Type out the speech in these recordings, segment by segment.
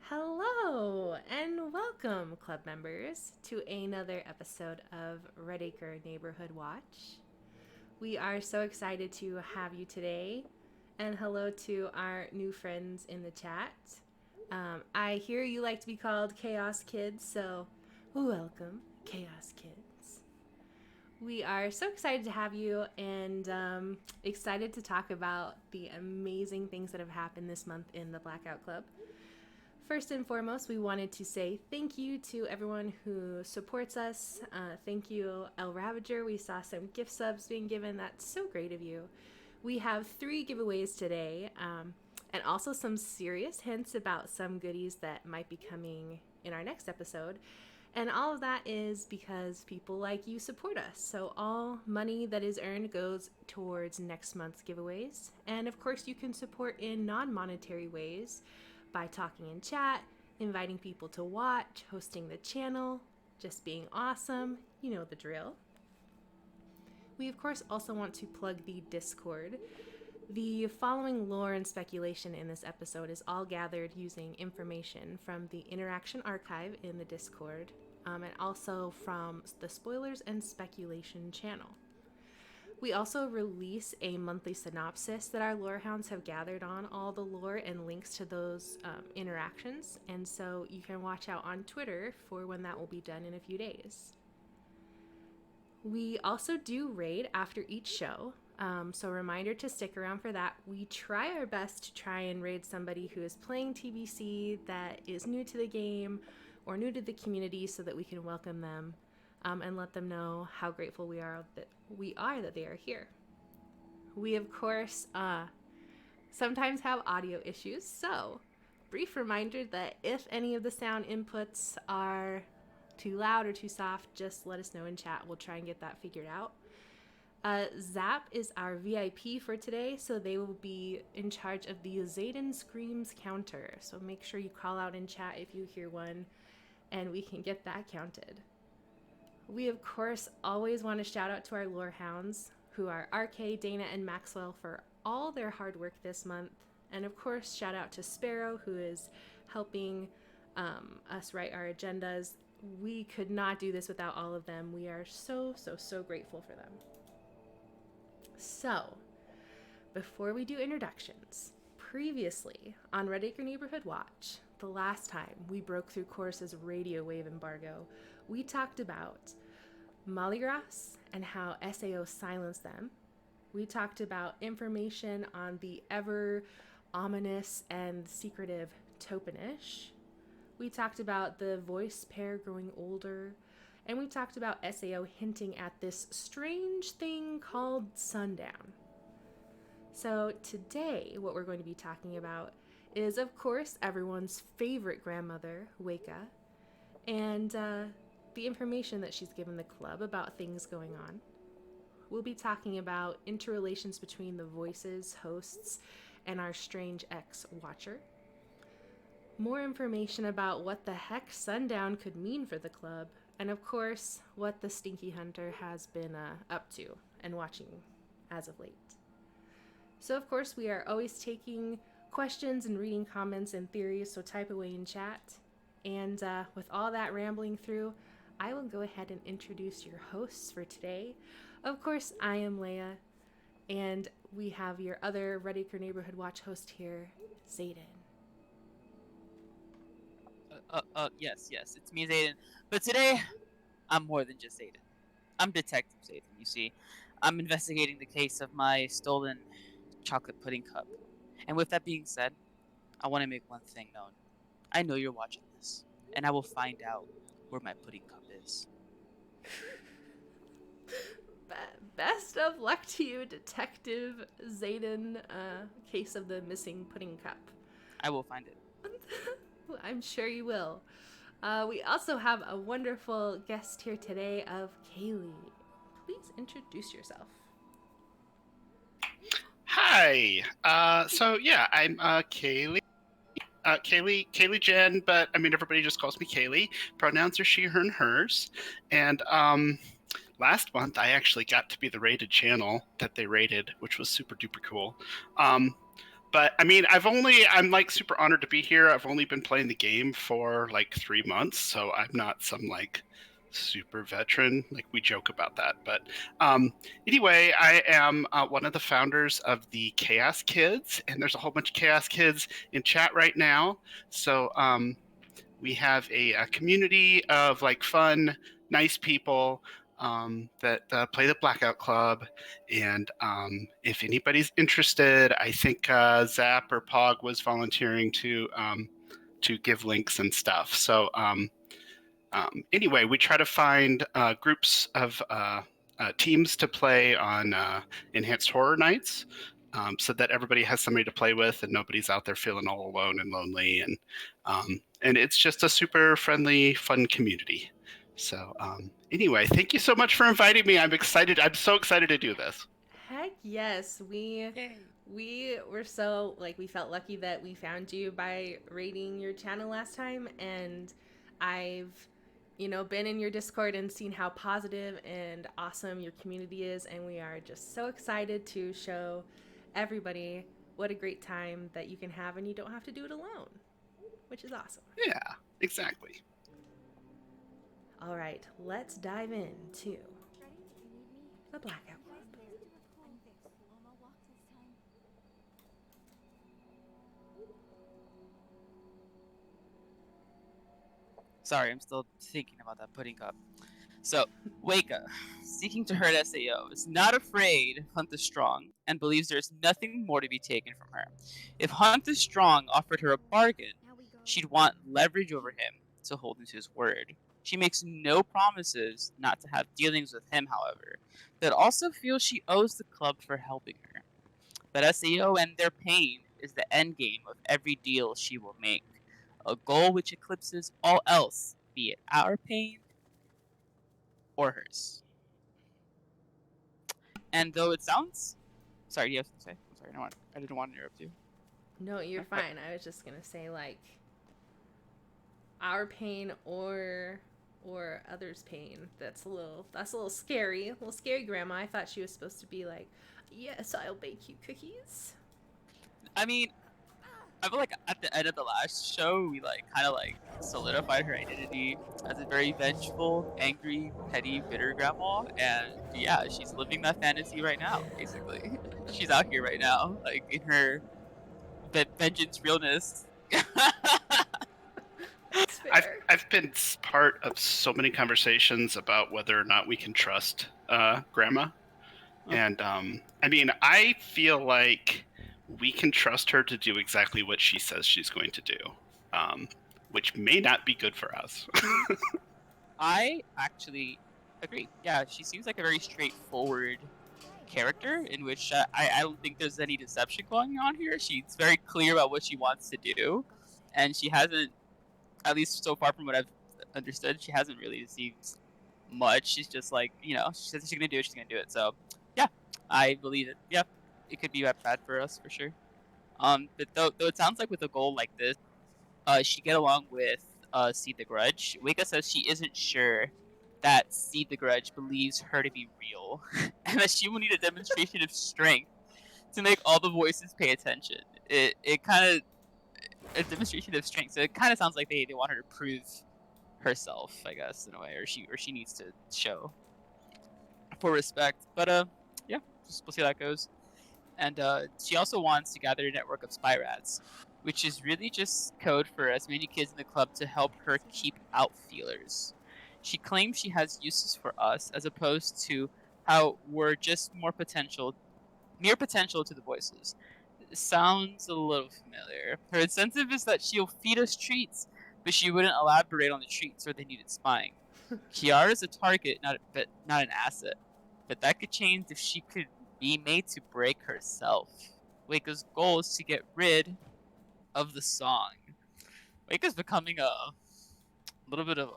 Hello and welcome, club members, to another episode of Red Acre Neighborhood Watch. We are so excited to have you today, and hello to our new friends in the chat. I hear you like to be called Chaos Kids, so welcome, Chaos Kids. We are so excited to have you and excited to talk about the amazing things that have happened this month in the Blackout Club. First and foremost, we wanted to say thank you to everyone who supports us. Thank you, El Ravager. We saw some gift subs being given. That's so great of you. We have 3 giveaways today, and also some serious hints about some goodies that might be coming in our next episode. And all of that is because people like you support us. So all money that is earned goes towards next month's giveaways. And of course, you can support in non-monetary ways by talking in chat, inviting people to watch, hosting the channel, just being awesome. You know the drill. We, of course, also want to plug the Discord. The following lore and speculation in this episode is all gathered using information from the Interaction Archive in the Discord, and also from the Spoilers and Speculation channel. We also release a monthly synopsis that our lorehounds have gathered on all the lore and links to those interactions, and so you can watch out on Twitter for when that will be done in a few days. We also do raid after each show, so a reminder to stick around for that. We try our best to try and raid somebody who is playing TBC that is new to the game or new to the community so that we can welcome them and let them know how grateful we are that they are here. We, of course, sometimes have audio issues, so brief reminder that if any of the sound inputs are too loud or too soft, just let us know in chat. We'll try and get that figured out. Zap is our VIP for today, so they will be in charge of the Zayden Screams counter. So make sure you call out in chat if you hear one, and we can get that counted. We, of course, always want to shout out to our lorehounds, who are RK, Dana, and Maxwell, for all their hard work this month. And, of course, shout out to Sparrow, who is helping us write our agendas. We could not do this without all of them. We are so grateful for them. So, before we do introductions, previously on Red Acre Neighborhood Watch, the last time we broke through Chorus's radio wave embargo, we talked about Mollygrass and how SAO silenced them. We talked about information on the ever ominous and secretive Topanish. We talked about the voice pair growing older. And we talked about SAO hinting at this strange thing called Sundown. So today, what we're going to be talking about is, of course, everyone's favorite grandmother, Weka, and the information that she's given the club about things going on. We'll be talking about interrelations between the voices, hosts, and our strange ex-watcher. More information about what the heck Sundown could mean for the club, and of course, what the Stinky Hunter has been up to and watching as of late. So of course, we are always taking questions and reading comments and theories, so type away in chat. And with all that rambling through, I will go ahead and introduce your hosts for today. Of course, I am Leia, and we have your other Red Acre Neighborhood Watch host here, Zayden. Yes, it's me, Zayden. But today, I'm more than just Zayden. I'm Detective Zayden, you see. I'm investigating the case of my stolen chocolate pudding cup. And with that being said, I want to make one thing known. I know you're watching this, and I will find out where my pudding cup is. Best of luck to you, Detective Zayden, case of the missing pudding cup. I will find it. I'm sure you will. We also have a wonderful guest here today of Kaylee. Please introduce yourself. Hi. I'm Kaylee. Kaylee Jen, but I mean everybody just calls me Kaylee. Pronouns are she, her, and hers. And last month I actually got to be the rated channel that they rated, which was super duper cool. But I mean, I'm like super honored to be here. I've only been playing the game for like 3 months, so I'm not some like super veteran. Like we joke about that. But anyway, I am one of the founders of the Chaos Kids, and there's a whole bunch of Chaos Kids in chat right now. So we have a community of like fun, nice people that play the Blackout Club. And if anybody's interested, I think Zap or Pog was volunteering to give links and stuff. So anyway, we try to find groups of teams to play on enhanced horror nights. So that everybody has somebody to play with and nobody's out there feeling all alone and lonely, and it's just a super friendly, fun community. So anyway, thank you so much for inviting me. I'm excited. I'm so excited to do this. Heck yes, Yay. we were so like we felt lucky that we found you by rating your channel last time, and I've been in your Discord and seen how positive and awesome your community is, and we are just so excited to show everybody what a great time that you can have, and you don't have to do it alone, which is awesome. Yeah, exactly. All right, let's dive into the Blackout Club. Sorry, I'm still thinking about that pudding cup. So, Weka, seeking to hurt SAO, is not afraid of Hunt the Strong and believes there is nothing more to be taken from her. If Hunt the Strong offered her a bargain, she'd want leverage over him to hold him to his word. She makes no promises not to have dealings with him, however, but also feels she owes the club for helping her. But SAO and their pain is the endgame of every deal she will make, a goal which eclipses all else, be it our pain or hers. And though it sounds, sorry, you have to say. I'm sorry, I didn't want to interrupt you. No, you're fine. I was just gonna say like our pain or others' pain. That's a little scary. A little scary, Grandma. I thought she was supposed to be like, yes, I'll bake you cookies. I mean, I feel like at the end of the last show, we like kind of like solidified her identity as a very vengeful, angry, petty, bitter grandma, and yeah, she's living that fantasy right now. Basically, she's out here right now, like in her vengeance realness. That's fair. I've been part of so many conversations about whether or not we can trust Grandma, and I mean, I feel like we can trust her to do exactly what she says she's going to do, which may not be good for us. I actually agree. Yeah, she seems like a very straightforward character in which I don't think there's any deception going on here. She's very clear about what she wants to do, and she hasn't, at least so far from what I've understood, she hasn't really deceived much. She's just like, she says she's gonna do it, she's gonna do it. So yeah, I believe it. Yeah, it could be bad for us for sure. But though it sounds like with a goal like this, she get along with See the Grudge. Weka says she isn't sure that See the Grudge believes her to be real, and that she will need a demonstration of strength to make all the voices pay attention. It kind of a demonstration of strength. So it kind of sounds like they want her to prove herself, I guess, in a way, or she needs to show for respect. But yeah, we'll see how that goes. And she also wants to gather a network of spy rats, which is really just code for as many kids in the club to help her keep out feelers. She claims she has uses for us, as opposed to how we're just mere potential to the voices. Sounds a little familiar. Her incentive is that she'll feed us treats, but she wouldn't elaborate on the treats or they needed spying. Kiara's a target, not an asset. But that could change if she could be made to break herself. Weka's goal is to get rid of the song. Weka's becoming a little bit of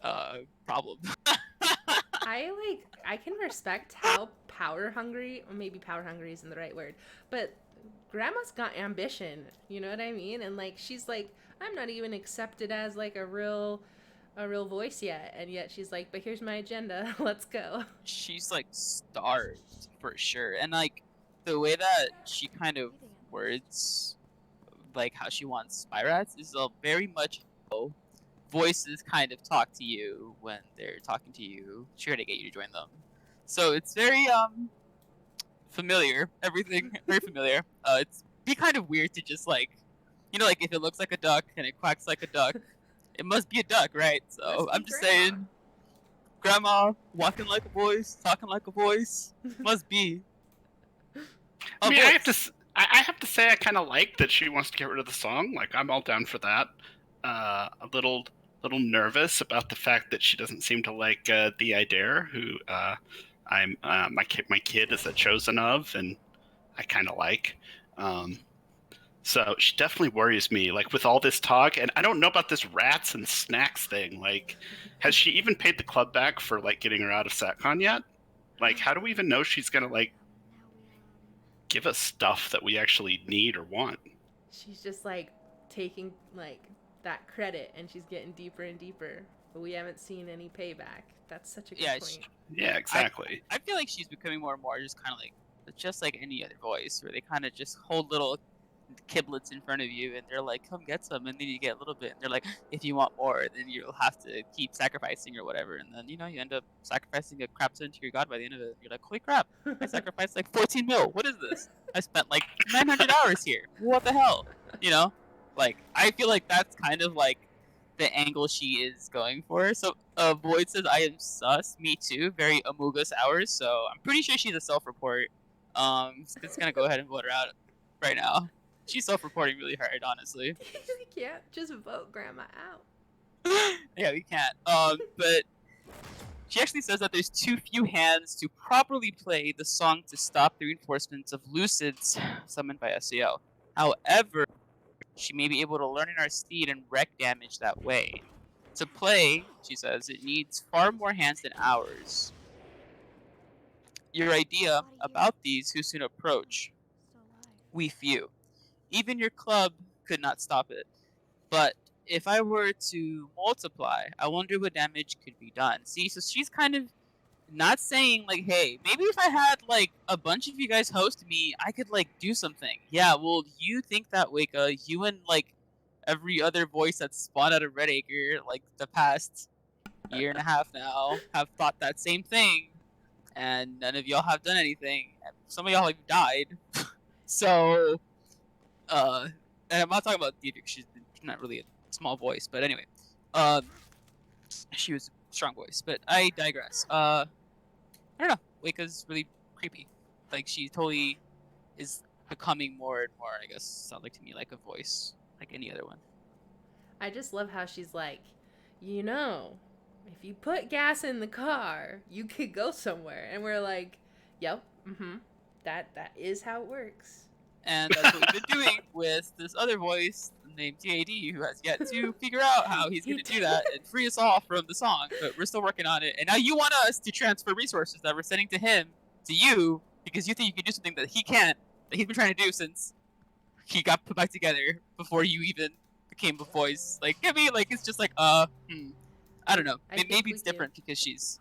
a problem. I can respect how power hungry, or maybe power hungry isn't the right word, but Grandma's got ambition, you know what I mean? And like she's like, I'm not even accepted as like a real a real voice yet, and yet she's like, but here's my agenda. Let's go. She's like starved for sure, and like the way that she kind of words like how she wants spy rats is very much how voices kind of talk to you when they're talking to you, sure to get you to join them. So it's very familiar. Everything very familiar. It's be kind of weird to just like, like if it looks like a duck and it quacks like a duck, it must be a duck, right? So Must be I'm just grandma. saying, grandma walking like a voice, talking like a voice, must be I a mean, voice. I have to say, I kind of like that she wants to get rid of the song. Like, I'm all down for that. A little nervous about the fact that she doesn't seem to like the Idare, who I'm my kid is a chosen of, and I kind of like. So she definitely worries me. Like with all this talk, and I don't know about this rats and snacks thing. Like, has she even paid the club back for like getting her out of SatCon yet? Like, how do we even know she's gonna like give us stuff that we actually need or want? She's just like taking like that credit, and she's getting deeper and deeper, but we haven't seen any payback. That's such a good Yeah, point. Yeah, exactly. I feel like she's becoming more and more just kind of like any other voice, where they kind of just hold little kiblets in front of you, and they're like, "Come get some," and then you get a little bit, and they're like, "If you want more, then you'll have to keep sacrificing or whatever," and then you end up sacrificing a crap ton to your god by the end of it. You're like, "Holy crap! I sacrificed like 14 mil. What is this? I spent like 900 hours here. What the hell?" You know, like I feel like that's kind of like the angle she is going for. So Void says, "I am sus." Me too. Very Amogus hours. So I'm pretty sure she's a self-report. Just gonna go ahead and vote her out right now. She's self-reporting really hard, honestly. We can't just vote grandma out. Yeah, we can't. But she actually says that there's too few hands to properly play the song to stop the reinforcements of Lucids summoned by SEO. However, she may be able to learn in our steed and wreck damage that way. To play, she says, it needs far more hands than ours. Your idea about these who soon approach, we few. Even your club could not stop it. But if I were to multiply, I wonder what damage could be done. See, so she's kind of not saying like, hey, maybe if I had like a bunch of you guys host me, I could like do something. Yeah, well, you think that, Wicca. You and like every other voice that's spawned out of Red Acre, like the past year and a half now, have thought that same thing, and none of y'all have done anything. Some of y'all have died. So, and I'm not talking about Deidre, she's not really a small voice, but anyway, she was a strong voice. But I digress. I don't know. Wicca's really creepy. Like she totally is becoming more and more, I guess, sounds like to me like a voice, like any other one. I just love how she's like, if you put gas in the car, you could go somewhere. And we're like, yep, that is how it works. And that's what we've been doing with this other voice named TAD, who has yet to figure out how he's going to do that and free us all from the song. But we're still working on it. And now you want us to transfer resources that we're sending to him to you because you think you can do something that he can't, that he's been trying to do since he got put back together before you even became a voice. Like, I mean, like, it's just like, I don't know. Maybe it's different because she's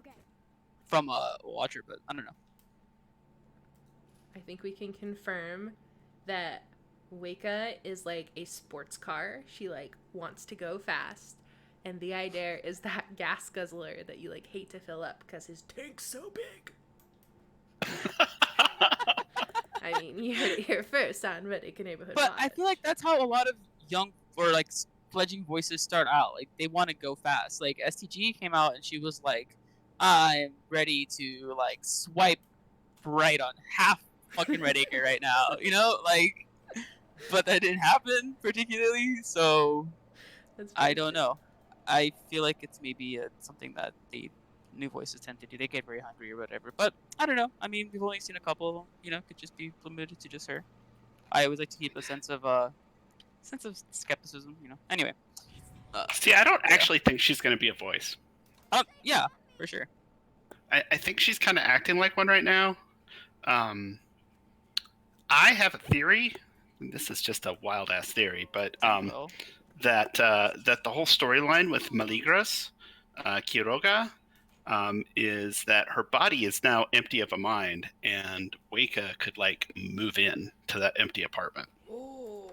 from a Watcher, but I don't know. I think we can confirm that Weka is like a sports car. She like wants to go fast. And the Idare is that gas guzzler that you like hate to fill up because his tank's so big. I mean, you heard it here first on Reddit Neighborhood But Watch. I feel like that's how a lot of young or like fledgling voices start out. Like they want to go fast. Like STG came out and she was like, "I'm ready to like swipe right on half fucking Red Acre right now," like. But that didn't happen particularly, so I don't know. I feel like it's maybe something that the new voices tend to do. They get very hungry or whatever. But I don't know. I mean, we've only seen a couple. Could just be limited to just her. I always like to keep a sense of skepticism. Anyway. See, I don't actually think she's going to be a voice. Yeah, for sure. I think she's kind of acting like one right now. I have a theory. This is just a wild ass theory, but that the whole storyline with Maligras Quiroga, is that her body is now empty of a mind, and Weka could like move in to that empty apartment, Oh.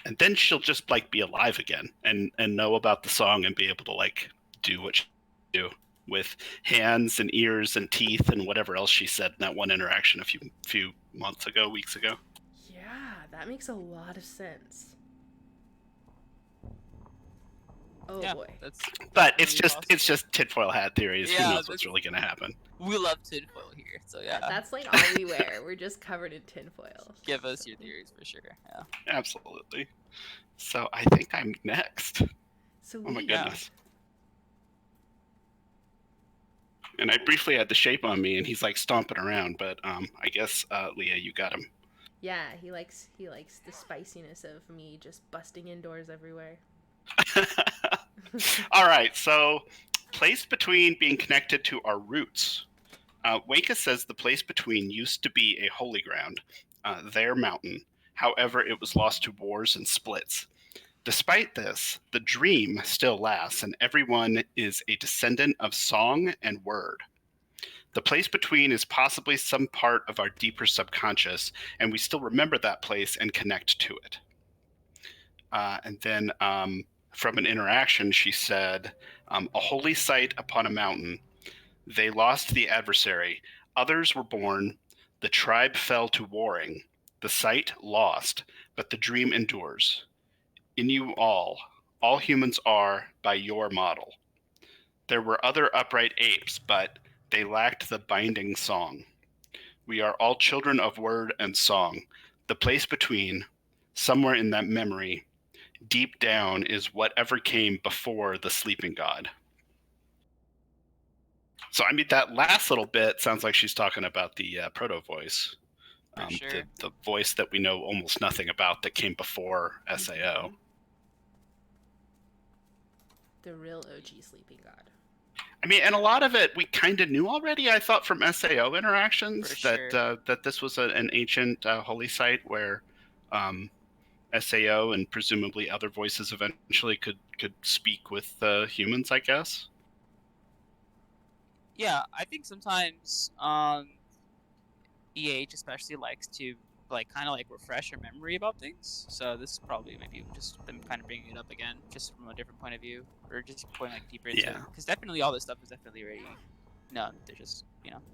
and then she'll just like be alive again and know about the song and be able to like do what she do with hands and ears and teeth and whatever else she said in that one interaction a few weeks ago. Yeah, that makes a lot of sense. Oh Yeah, boy. that's But it's definitely just possible. tinfoil hat theories. Who Yeah, knows what's really going to happen? we love tinfoil here, so yeah. That's like all we wear. We're just covered in tinfoil. Give us So- your theories for sure. Yeah. Absolutely. So I think I'm next. Sweet. Oh my Yeah. goodness. And I briefly had the shape on me, and he's like stomping around. But I guess Leah, you got him. Yeah, he likes the spiciness of me just busting indoors everywhere. All right. So, place between being connected to our roots. Weka says the place between used to be a holy ground, their mountain. However, it was lost to wars and splits. Despite this, the dream still lasts, and everyone is a descendant of song and word. The place between is possibly some part of our deeper subconscious, and we still remember that place and connect to it. And then from an interaction, she said, a holy site upon a mountain. They lost the adversary. Others were born. The tribe fell to warring. The site lost, but the dream endures. In you all humans are by your model. There were other upright apes, but they lacked the binding song. We are all children of word and song. The place between, somewhere in that memory, deep down is whatever came before the sleeping god. So, I mean, that last little bit sounds like she's talking about the proto voice. For sure. The voice that we know almost nothing about that came before SAO. The real OG sleeping god. I mean, and a lot of it we kind of knew already. I thought from SAO interactions For sure. that this was an ancient holy site where SAO and presumably other voices eventually could speak with humans, I guess. Yeah, I think sometimes EH especially likes to like kind of like refresh your memory about things. So this is probably maybe just them kind of bringing it up again, just from a different point of view, or just going like deeper into it. Yeah. Because definitely all this stuff is definitely already known. They're just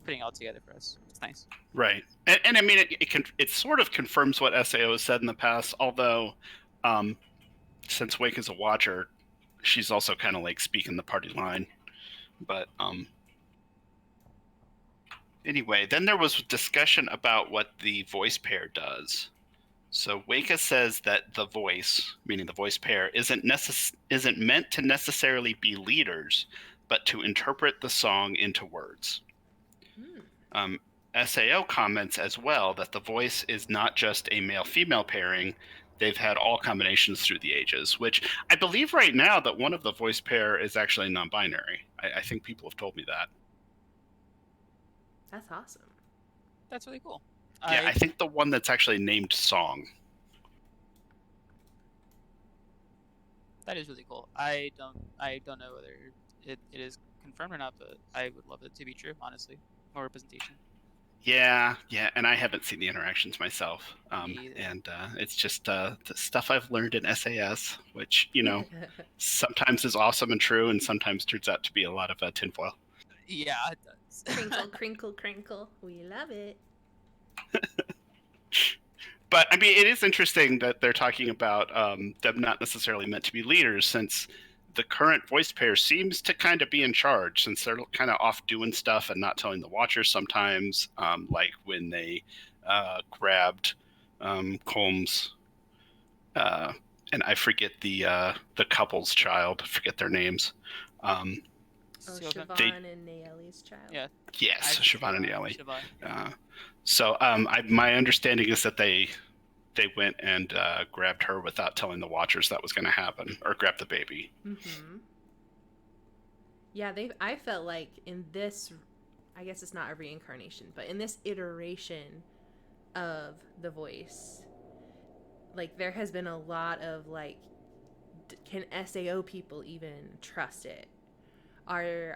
putting it all together for us. It's nice. Right, and I mean it sort of confirms what SAO has said in the past. Although, since Wake is a watcher, she's also kind of like speaking the party line. But anyway, then there was discussion about what the voice pair does. So Weka says that the voice, meaning the voice pair, isn't meant to necessarily be leaders, but to interpret the song into words. SAO comments as well that the voice is not just a male-female pairing. They've had all combinations through the ages, which I believe right now that one of the voice pair is actually non-binary. I think people have told me that. That's awesome. That's really cool. Yeah, I think the one that's actually named Song. That is really cool. I don't know whether it is confirmed or not, but I would love it to be true, honestly. More representation. Yeah, and I haven't seen the interactions myself. And it's just the stuff I've learned in SAS, which, sometimes is awesome and true, and sometimes turns out to be a lot of tinfoil. Yeah, it does. Crinkle, crinkle, crinkle. We love it. But, I mean, it is interesting that they're talking about them not necessarily meant to be leaders, since the current voice pair seems to kind of be in charge, since they're kind of off doing stuff and not telling the watchers sometimes, like when they grabbed Combs, and I forget the couple's child, I forget their names. Siobhan and Naeli's child. Yeah. Yes, Siobhan and Naeli. Siobhan. So my understanding is that they went and grabbed her without telling the watchers that was going to happen, or grabbed the baby. Mm-hmm. Yeah, I felt like in this, I guess it's not a reincarnation, but in this iteration of the voice, like there has been a lot of like, can SAO people even trust it?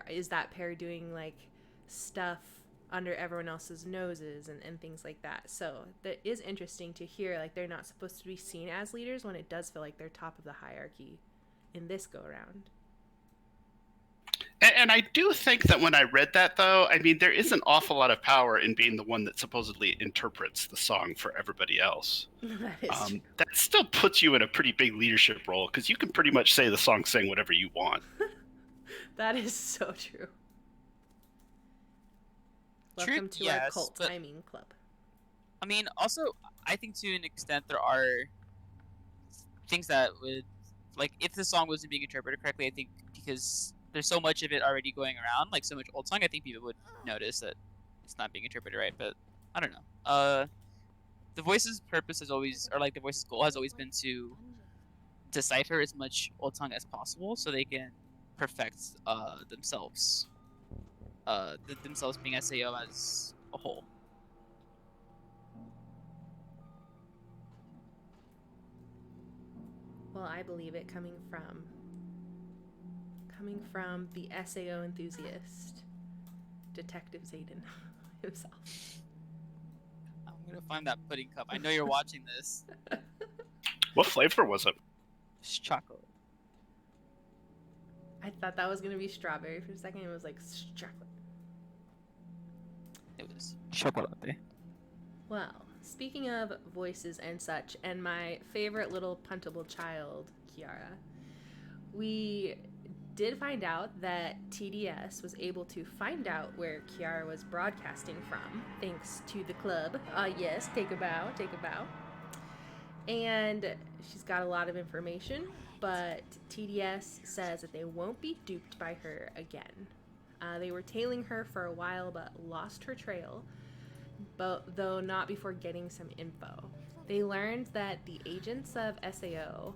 is that pair doing like stuff under everyone else's noses and things like that. So that is interesting to hear, like they're not supposed to be seen as leaders when it does feel like they're top of the hierarchy in this go around. And I do think that when I read that, though, I mean, there is an awful lot of power in being the one that supposedly interprets the song for everybody else. That is true. That still puts you in a pretty big leadership role, because you can pretty much say the song saying whatever you want. That is so true. True, Welcome to our yes, cult but- timing club. I mean, also, I think to an extent there are things that would, like, if the song wasn't being interpreted correctly, I think because there's so much of it already going around, like so much old song, I think people would notice that it's not being interpreted right. But I don't know. The Voice's purpose has always, or like the Voice's goal has always been to decipher as much old tongue as possible, so they can perfect themselves. Themselves being SAO as a whole. Well, I believe it coming from the SAO enthusiast, Detective Zayden himself. I'm gonna find that pudding cup. I know you're watching this. What flavor was it? It's chocolate. I thought that was gonna be strawberry for a second. It was like chocolate. It was chocolate. Well, speaking of voices and such, and my favorite little puntable child, Kiara, we did find out that TDS was able to find out where Kiara was broadcasting from, thanks to the club. Yes, take a bow, take a bow. And she's got a lot of information, but TDS says that they won't be duped by her again. They were tailing her for a while, but lost her trail, though not before getting some info. They learned that the agents of SAO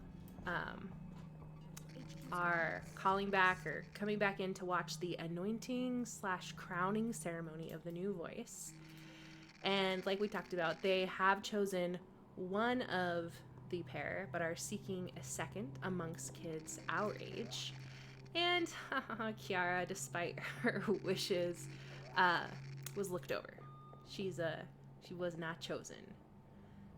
are calling back or coming back in to watch the anointing/crowning ceremony of the new voice. And like we talked about, they have chosen one of the pair, but are seeking a second amongst kids our age. And Kiara, despite her wishes, was looked over. She was not chosen,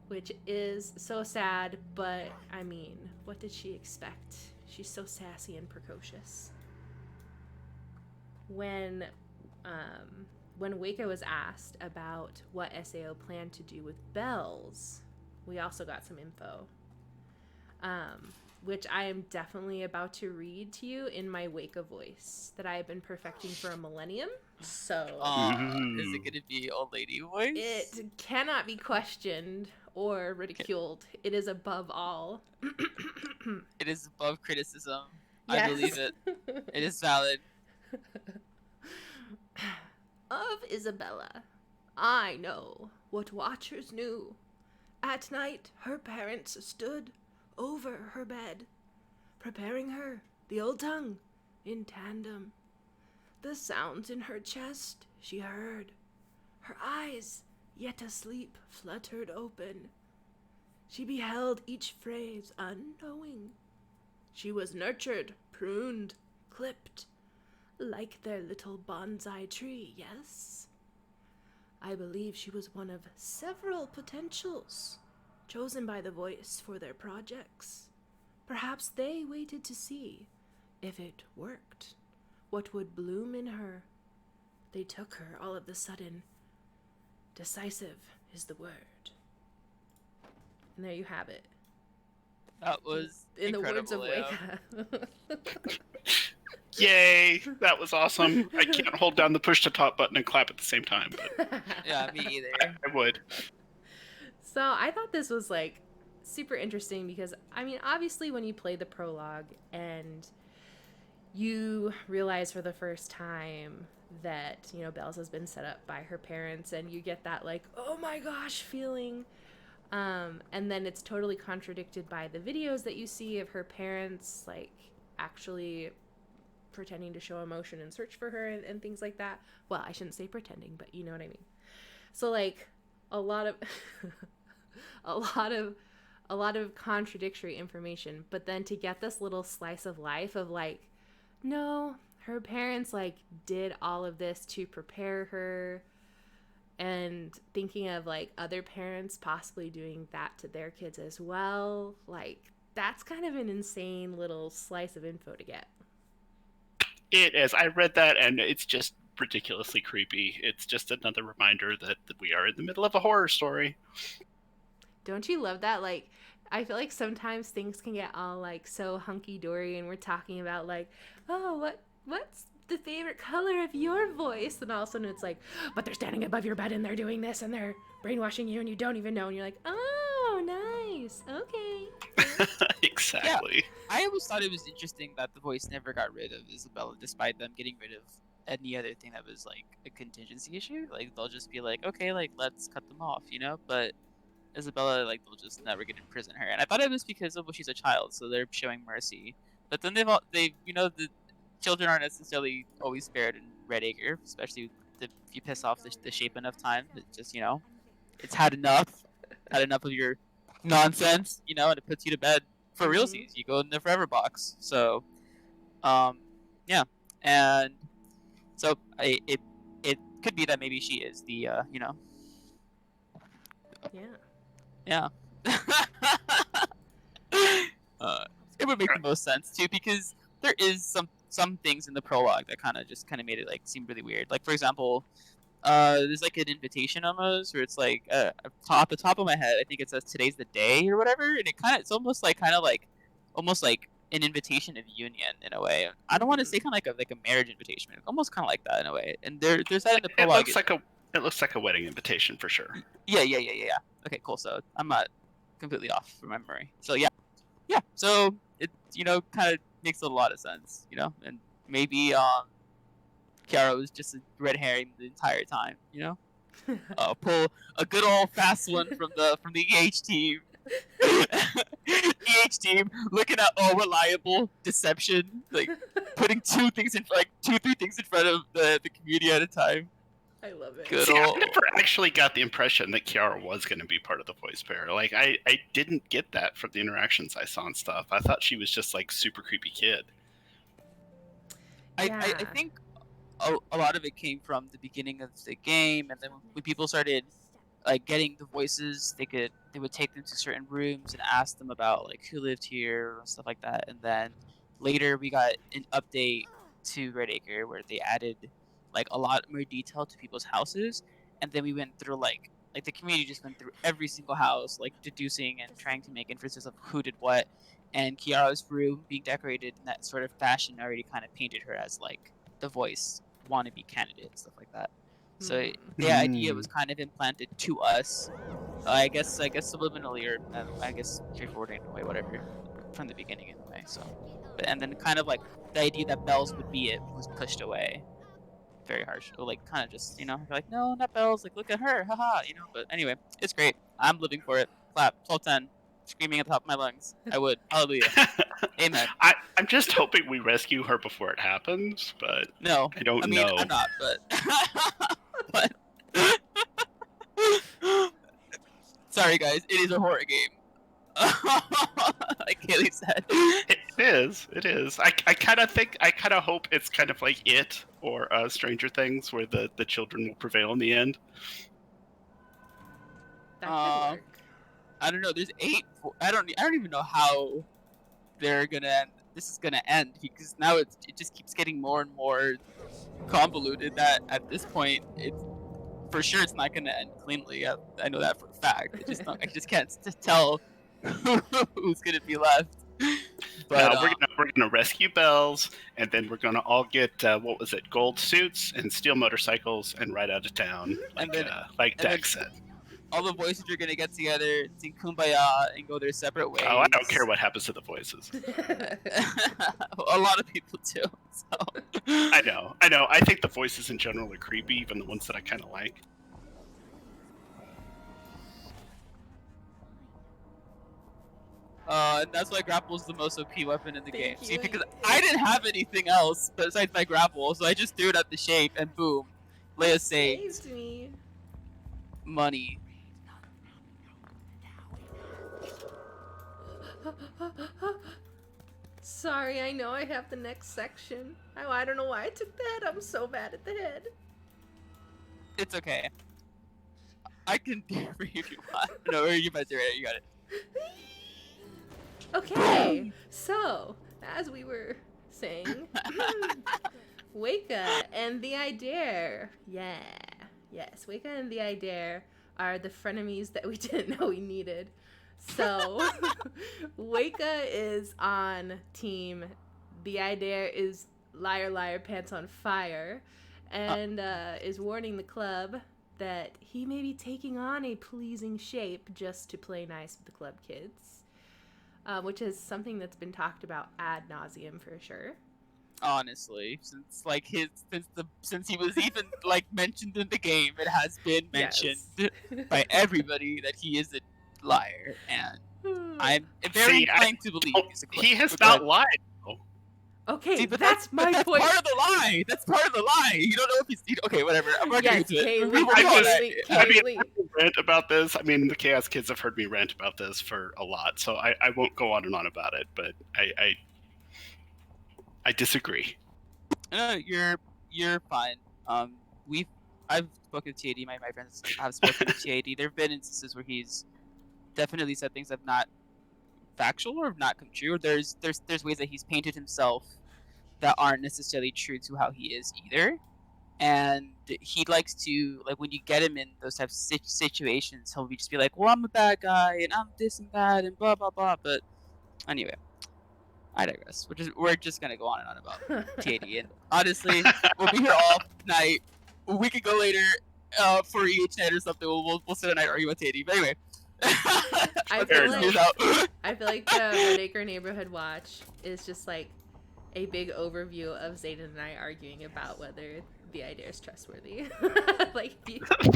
which is so sad, but I mean, what did she expect? She's so sassy and precocious. When Waco was asked about what SAO planned to do with bells, we also got some info, which I am definitely about to read to you in my Waco voice that I have been perfecting for a millennium. So, Is it gonna be old lady voice? it cannot be questioned or ridiculed. It is above all. It is above criticism. Yes. I believe it. It is valid. Of Isabella, I know what watchers knew. At night, her parents stood over her bed, preparing her, the old tongue, in tandem. The sounds in her chest she heard. Her eyes, yet asleep, fluttered open. She beheld each phrase unknowing. She was nurtured, pruned, clipped, like their little bonsai tree, yes? I believe she was one of several potentials chosen by the voice for their projects. Perhaps they waited to see if it worked, what would bloom in her. They took her all of the sudden. Decisive is the word. And there you have it. That was In the words of incredible, Weka. Yay! That was awesome. I can't hold down the push to talk button and clap at the same time, but Yeah, me either. I would. So I thought this was like super interesting because, I mean, obviously when you play the prologue and you realize for the first time that, you know, Bells has been set up by her parents and you get that like, oh my gosh feeling. And then it's totally contradicted by the videos that you see of her parents like actually pretending to show emotion and search for her and things like that. Well, I shouldn't say pretending, but you know what I mean. So like a lot of a lot of contradictory information, but then to get this little slice of life of like, no, her parents like did all of this to prepare her, and thinking of like other parents possibly doing that to their kids as well, like that's kind of an insane little slice of info to get. It is. I read that, and it's just ridiculously creepy. It's just another reminder that we are in the middle of a horror story. Don't you love that? Like, I feel like sometimes things can get all like so hunky dory, and we're talking about like, oh, what's the favorite color of your voice? And all of a sudden it's like, but they're standing above your bed and they're doing this and they're brainwashing you and you don't even know. And you're like, oh, nice. Okay. Exactly. Yeah. I always thought it was interesting that the voice never got rid of Isabella, despite them getting rid of any other thing that was like a contingency issue. Like they'll just be like, okay, like let's cut them off, you know? But Isabella, like they'll just never get to imprison her. And I thought it was because of, well, she's a child, so they're showing mercy. But then they you know, the children aren't necessarily always spared in Red Acre, especially if you piss off the shape enough time. It just, you know, it's had enough of your nonsense, you know, and it puts you to bed for realsies. You go in the forever box. So, yeah, and so it could be that maybe she is the, you know, Yeah. It would make the most sense too, because there is some things in the prologue that kind of made it like seem really weird. Like for example, there's like an invitation almost, where it's like at the top of my head, I think it says today's the day or whatever, and it's almost like almost like an invitation of union in a way. I don't want to say kind of like a marriage invitation, but almost kind of like that in a way. And there's that in the prologue. It looks like a wedding invitation for sure. Yeah. Okay, cool. So I'm not completely off from my memory. So yeah. So it, you know, kind of makes a lot of sense, you know, and maybe Kiara was just a red herring the entire time, you know. Pull a good old fast one from the EH team. EH team looking at all reliable deception, like putting two, three things in front of the community at a time. I love it. See, I never actually got the impression that Kiara was going to be part of the voice pair. Like, I didn't get that from the interactions I saw and stuff. I thought she was just, like, super creepy kid. Yeah. I think a lot of it came from the beginning of the game, and then when people started, like, getting the voices, they would take them to certain rooms and ask them about, like, who lived here and stuff like that. And then later we got an update to Red Acre where they added like a lot more detail to people's houses, and then we went through like the community just went through every single house, like deducing and trying to make inferences of who did what. And Kiara's room being decorated in that sort of fashion already kind of painted her as like the voice wannabe candidate and stuff like that. So the idea was kind of implanted to us, I guess subliminally, or I guess straightforward in a way, whatever, from the beginning in a way. So, and then kind of like the idea that Bells would be it was pushed away. Very harsh. Or like kind of just, you know, like, no, not Bells, like look at her, haha, you know. But anyway, it's great. I'm living for it. Clap, 12-10, screaming at the top of my lungs. I would. Hallelujah. Amen. I'm just hoping we rescue her before it happens, but no, I don't know. I'm not, but sorry guys, it is a horror game. Like Kaylee said. It is. I kind of hope it's kind of like It or Stranger Things, where the children will prevail in the end. That could work. I don't know. There's 8. I don't even know how they're gonna end. This is gonna end, because now it just keeps getting more and more convoluted. That at this point, it's for sure it's not gonna end cleanly. I know that for a fact. I just can't tell who's gonna be left. But we're gonna rescue Bells, and then we're gonna all get what was it, gold suits and steel motorcycles, and ride out of town, like Dex said. All the voices are gonna get together, sing Kumbaya, and go their separate ways. Oh, I don't care what happens to the voices. A lot of people do. So. I know. I think the voices in general are creepy, even the ones that I kind of like. And that's why grapple is the most OP weapon in the game. See, because I didn't have anything else besides my grapple, so I just threw it at the shape, and boom, Leia saved me. Money. Sorry, I know I have the next section. I don't know why I took the head. I'm so bad at the head. It's okay. I can do it for you if you want. No, you better do it. You got it. Okay, so as we were saying, Weka and the Idare. Yeah. Yes, Weka and the Idare are the frenemies that we didn't know we needed. So, Weka is on team. The Idare is liar, liar, pants on fire, and is warning the club that he may be taking on a pleasing shape just to play nice with the club kids, which is something that's been talked about ad nauseum for sure. Honestly, since like since he was even like mentioned in the game, it has been mentioned Yes. by everybody that he is a liar, and I'm very See, inclined to believe he's a he has but go ahead. not lied. though. Okay, See, but that's my that's point. part of the lie. That's part of the lie. You don't know if he's okay. Whatever. I'm not Yes, getting into it. Kaylee, We'll call that. Kaylee. Rant about this. I mean, the Chaos Kids have heard me rant about this for a lot, so I won't go on and on about it. But I disagree. No, you're fine. I've spoken to TAD. My friends have spoken to TAD. There have been instances where he's definitely said things that have not factual or not come true. There's ways that he's painted himself that aren't necessarily true to how he is either. And he likes to, like, when you get him in those types of situations, he'll just be like, well, I'm a bad guy and I'm this and that and blah blah blah. But anyway, I digress. We're just gonna go on and on about TAD. And honestly, we'll be here all night. We could go later for each night or something. We'll sit at night arguing with TAD. But anyway, I feel like the Red Acre Neighborhood Watch is just like a big overview of Zayden and I arguing about whether the Idare is trustworthy. Like,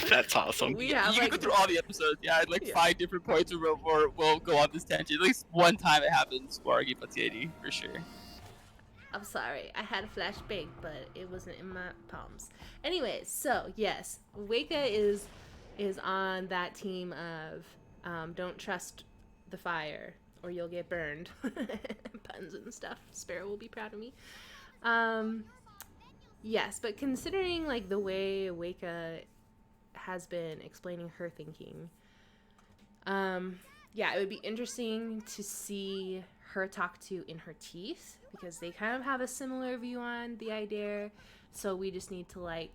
that's awesome. We have you like can go through all the episodes. Yeah, like 5 different points where we'll go on this tangent. At least one time it happens. We'll argue about TAD for sure. I'm sorry, I had a flashbang, but it wasn't in my palms. Anyways, so yes, Weka is on that team of don't trust the fire or you'll get burned. Puns and stuff. Sparrow will be proud of me. Yes, but considering like the way Weka has been explaining her thinking, yeah, it would be interesting to see her talk to In Her Teeth, because they kind of have a similar view on the Idare. So we just need to like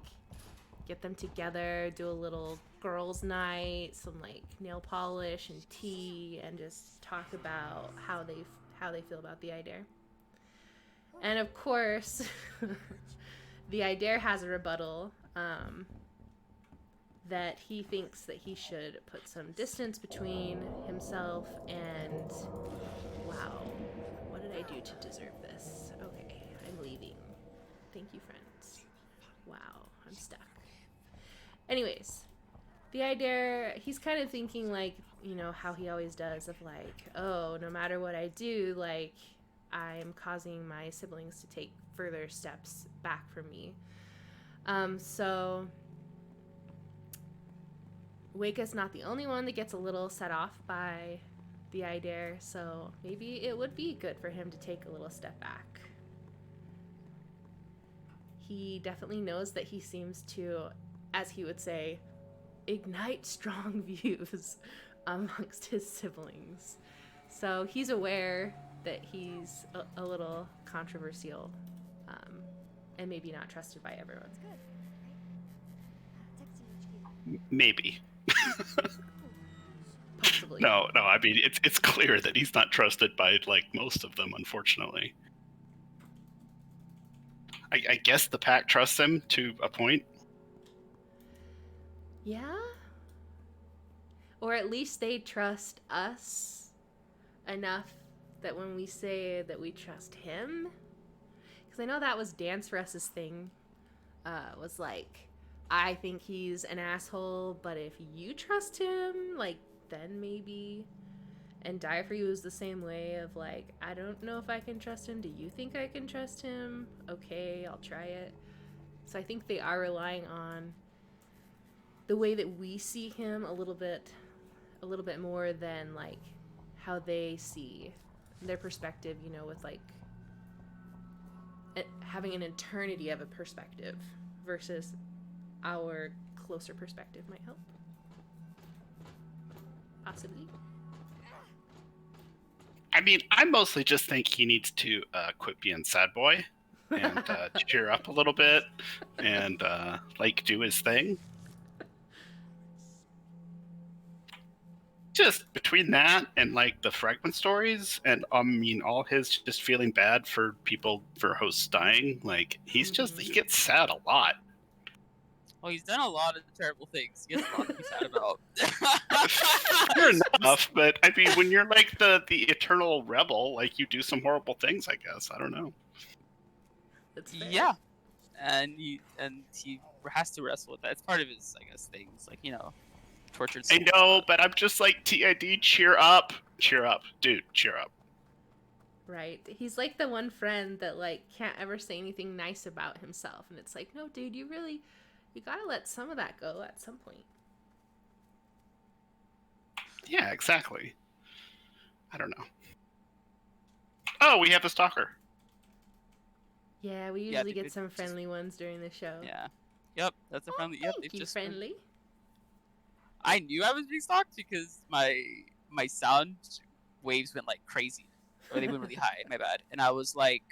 get them together, do a little girls' night, some like nail polish and tea, and just talk about how they feel about the Idare. And of course, the Idare has a rebuttal that he thinks that he should put some distance between himself and... Wow. What did I do to deserve this? Okay, I'm leaving. Thank you, friends. Wow, I'm stuck. Anyways, the Idare, he's kind of thinking like, you know, how he always does, of like, oh, no matter what I do, like, I'm causing my siblings to take further steps back from me. So Weka's not the only one that gets a little set off by the Idare, so maybe it would be good for him to take a little step back. He definitely knows that he seems to, as he would say, ignite strong views amongst his siblings. So he's aware that he's a little controversial and maybe not trusted by everyone. Maybe. Possibly. No. I mean, it's clear that he's not trusted by like most of them, unfortunately. I guess the pack trusts him to a point. Yeah? Or at least they trust us enough that when we say that we trust him, because I know that was Dance for Us's thing, was like, I think he's an asshole, but if you trust him, like, then maybe. And Die For You is the same way of like, I don't know if I can trust him. Do you think I can trust him? Okay, I'll try it. So I think they are relying on the way that we see him a little bit more than like how they see their perspective, you know, with like having an eternity of a perspective versus our closer perspective might help. Possibly. I mean, I mostly just think he needs to quit being sad boy and cheer up a little bit and like do his thing. Just between that and like the fragment stories, and I mean all his just feeling bad for people, for hosts dying, like he's just, he gets sad a lot. Well, he's done a lot of terrible things. He has a lot to be sad about. Fair enough, but I mean, when you're like the eternal rebel, like you do some horrible things, I guess. I don't know. That's fair. Yeah, and he has to wrestle with that. It's part of his, I guess, things, like, tortured soul. I know, but I'm just like, TID, cheer up, dude, cheer up. Right. He's like the one friend that like can't ever say anything nice about himself, and it's like, no, dude, you gotta let some of that go at some point. Yeah, exactly. I don't know. Oh, we have a stalker. Yeah, we usually get some friendly ones during the show. Yeah. Yep, that's a friendly. Yep, Thank you, friendly. I knew I was being stalked because my sound waves went like crazy, or they went really high. My bad. And I was like,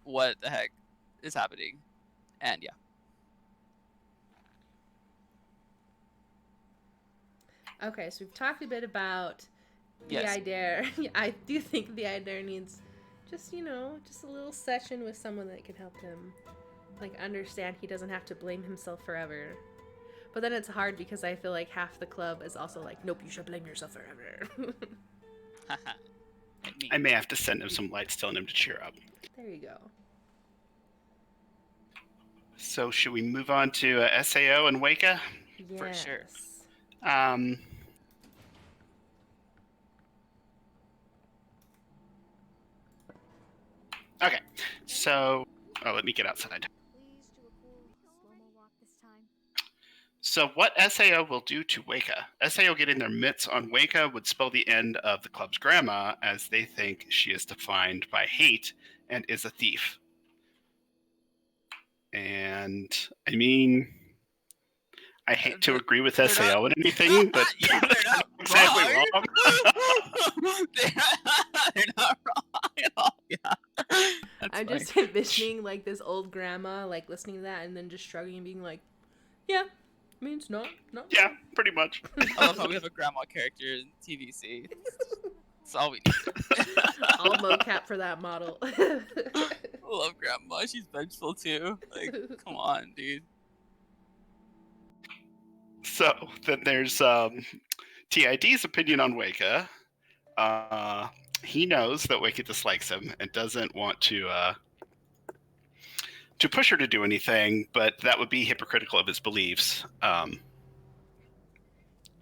"What the heck is happening?" And yeah. Okay, so we've talked a bit about the Yes. idea. I do think the idea needs just a little session with someone that can help him like understand he doesn't have to blame himself forever. But then it's hard because I feel like half the club is also like, nope, you should blame yourself forever. I may have to send him some lights telling him to cheer up. There you go. So should we move on to SAO and Waka? Yes. For sure. Okay, so let me get outside. So what SAO will do to Waka? SAO getting their mitts on Waka would spell the end of the club's grandma, as they think she is defined by hate and is a thief. And I mean, I hate to agree with SAO and anything, but yeah, they're not exactly wrong. They're not wrong at all. Yeah. I'm just envisioning like this old grandma like listening to that and then just shrugging and being like, yeah, I mean, it's not. Yeah, pretty much. I love how we have a grandma character in TVC. That's all we need. All mocap for that model. I love grandma. She's vengeful too. Like, come on, dude. So then there's TID's opinion on Waka. He knows that Waka dislikes him and doesn't want to push her to do anything, but that would be hypocritical of his beliefs.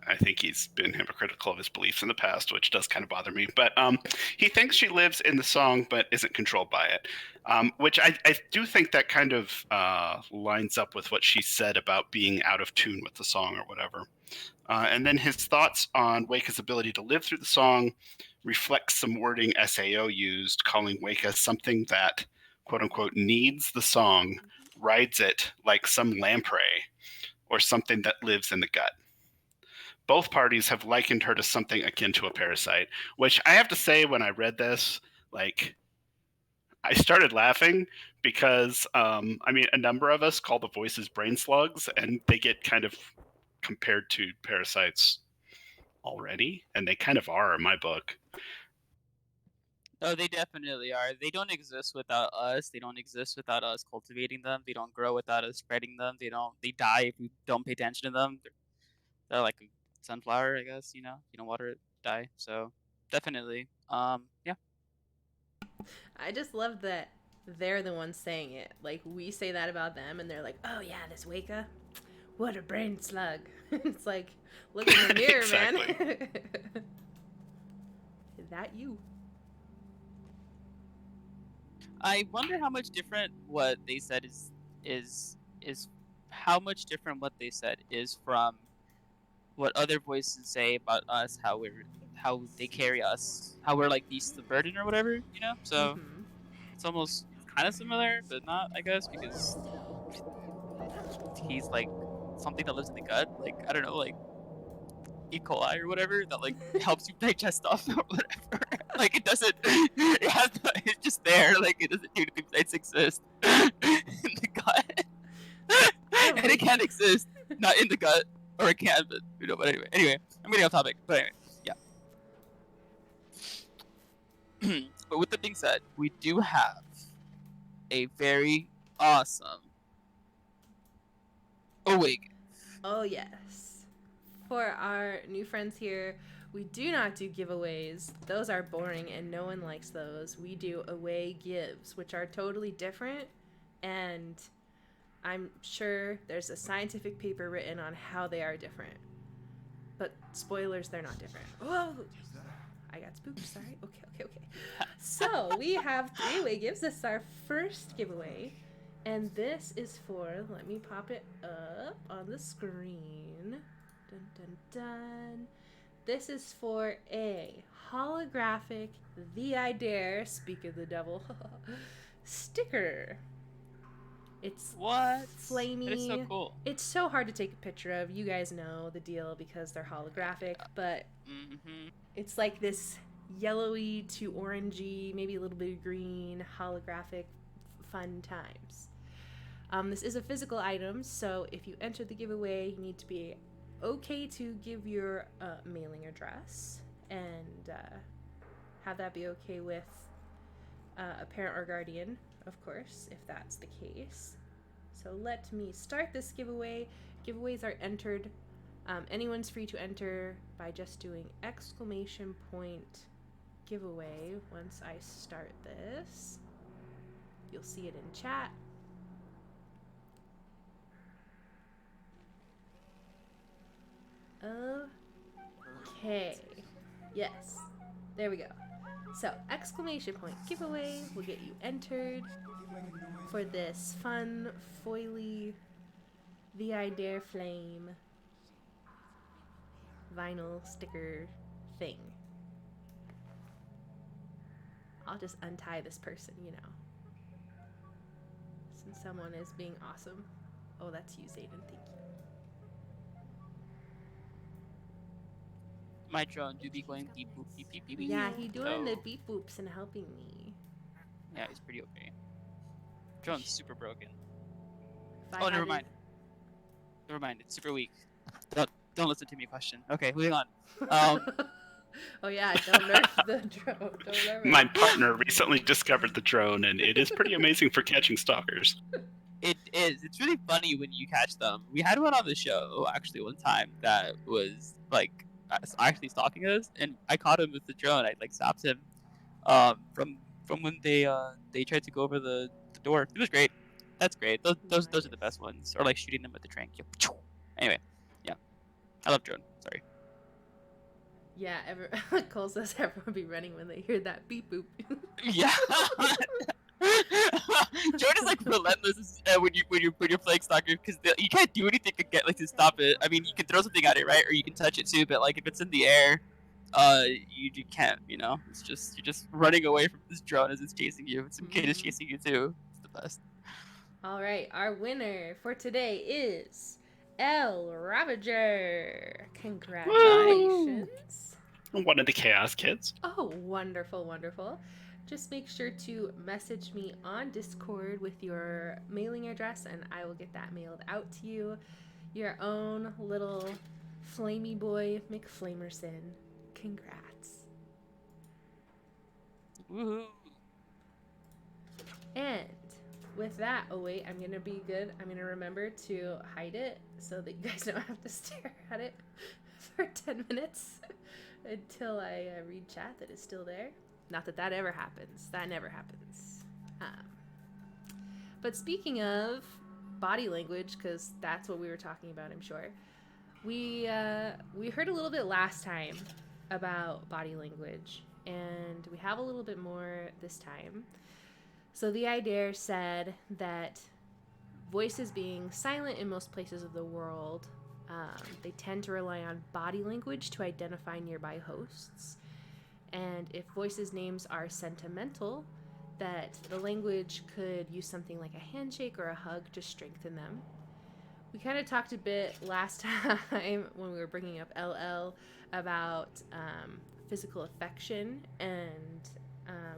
I think he's been hypocritical of his beliefs in the past, which does kind of bother me. But he thinks she lives in the song but isn't controlled by it, which I do think that kind of lines up with what she said about being out of tune with the song or whatever. And then his thoughts on Waka's ability to live through the song reflects some wording SAO used, calling Waka something that, quote unquote, needs the song, rides it like some lamprey, or something that lives in the gut. Both parties have likened her to something akin to a parasite, which I have to say, when I read this, like, I started laughing because, I mean, a number of us call the voices brain slugs, and they get kind of compared to parasites already, and they kind of are in my book. Oh, they definitely are. They don't exist without us. They don't exist without us cultivating them. They don't grow without us spreading them. They die if we don't pay attention to them. They're like a sunflower, I guess, you don't water it, die. So definitely. Yeah. I just love that they're the ones saying it. Like, we say that about them, and they're like, oh yeah, this Waka, what a brain slug. It's like, look in the mirror, Exactly. man. Is that you? I wonder how much different what they said is how much different what they said is from what other voices say about us, how they carry us, how we're like beasts of burden or whatever, So it's almost kind of similar, but not, I guess, because he's like something that lives in the gut. Like, I don't know, like E. coli or whatever that like helps you digest stuff or whatever. Like it doesn't. It has. It's just there. Like it doesn't do anything besides exist in the gut, and it can exist not in the gut, or it can, but you know. But anyway, I'm getting off topic. But anyway, yeah. But with that being said, we do have a very awesome awake. Oh, yes. For our new friends here, we do not do giveaways. Those are boring and no one likes those. We do away gives, which are totally different. And I'm sure there's a scientific paper written on how they are different. But spoilers, they're not different. Whoa! I got spooked, sorry. Okay. So we have 3 away gives. This is our first giveaway. And this is for, let me pop it up on the screen. Dun, dun, dun. This is for a holographic The I Dare, speak of the devil, sticker. It's What? flamey. That is so cool. It's so hard to take a picture of. You guys know the deal because they're holographic, but it's like this yellowy to orangey, maybe a little bit of green, holographic fun times. This is a physical item, so if you enter the giveaway, you need to be okay to give your mailing address and have that be okay with a parent or guardian, of course, if that's the case. So let me start this giveaway. Giveaways are entered. Anyone's free to enter by just doing !! giveaway once I start this. You'll see it in chat. Okay. Yes. There we go. So, ! giveaway will get you entered for this fun, foily, The I Dare Flame vinyl sticker thing. I'll just untie this person, you know. Since someone is being awesome. Oh, that's you, Zayden. Thank you. My drone do be going beep boop beep beep beep beep. Yeah, he doing the So, beep boops and helping me. yeah, he's pretty okay. Drone's super broken. If I Oh, had never it- mind. Never mind. It's super weak. Don't listen to me. Question. Okay, moving on. Oh yeah, don't nerf the drone. Don't nerf it. My partner recently discovered the drone, and it is pretty amazing for catching stalkers. It is. It's really funny when you catch them. We had one on the show actually one time that was like actually stalking us, and I caught him with the drone. I like stopped him from when they tried to go over the door. It was great. That's great. Those are the best ones. Or like shooting them with the trank. Anyway, yeah, I love drone. Sorry. Yeah, Cole says everyone be running when they hear that beep boop. Yeah. Jordan is like relentless when you're playing stalker because you can't do anything to get like to stop it. I mean, you can throw something at it, right? Or you can touch it too, but like if it's in the air, you can't. You know, it's just you're just running away from this drone as it's chasing you. Some kid is chasing you too. It's the best. All right, our winner for today is El Ravager. Congratulations. One of the Chaos Kids. Oh, wonderful, wonderful. Just make sure to message me on Discord with your mailing address and I will get that mailed out to you. Your own little flamey boy McFlamerson. Congrats. Woohoo! And with that, oh wait, I'm gonna be good. I'm gonna remember to hide it so that you guys don't have to stare at it for 10 minutes until I read chat that is still there. Not that that ever happens. That never happens. But speaking of body language, because that's what we were talking about, I'm sure. We heard a little bit last time about body language, and we have a little bit more this time. So the I Dare said that voices being silent in most places of the world, they tend to rely on body language to identify nearby hosts. And if voices' names are sentimental, that the language could use something like a handshake or a hug to strengthen them. We kind of talked a bit last time when we were bringing up LL about physical affection and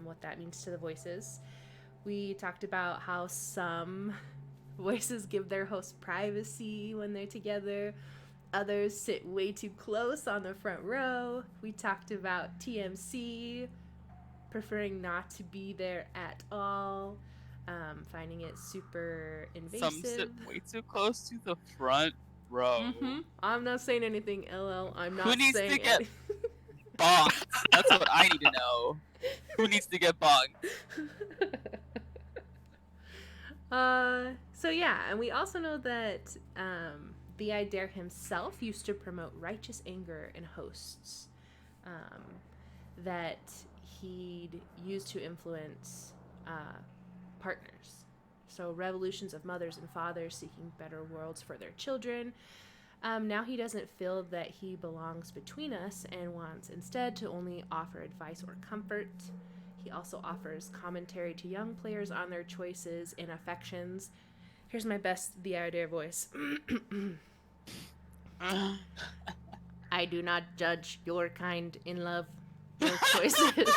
what that means to the voices. We talked about how some voices give their host privacy when they're together. Others sit way too close on the front row. We talked about TMC, preferring not to be there at all, finding it super invasive. Some sit way too close to the front row. I'm not saying anything, LL. I'm not Who needs saying to get anything. bonked? That's what I need to know. Who needs to get bonked? So yeah, and we also know that the Dare himself used to promote righteous anger in hosts that he'd use to influence partners. So revolutions of mothers and fathers seeking better worlds for their children. Now he doesn't feel that he belongs between us and wants instead to only offer advice or comfort. He also offers commentary to young players on their choices and affections. Here's my best The Dare voice. I do not judge your kind in love. Your choices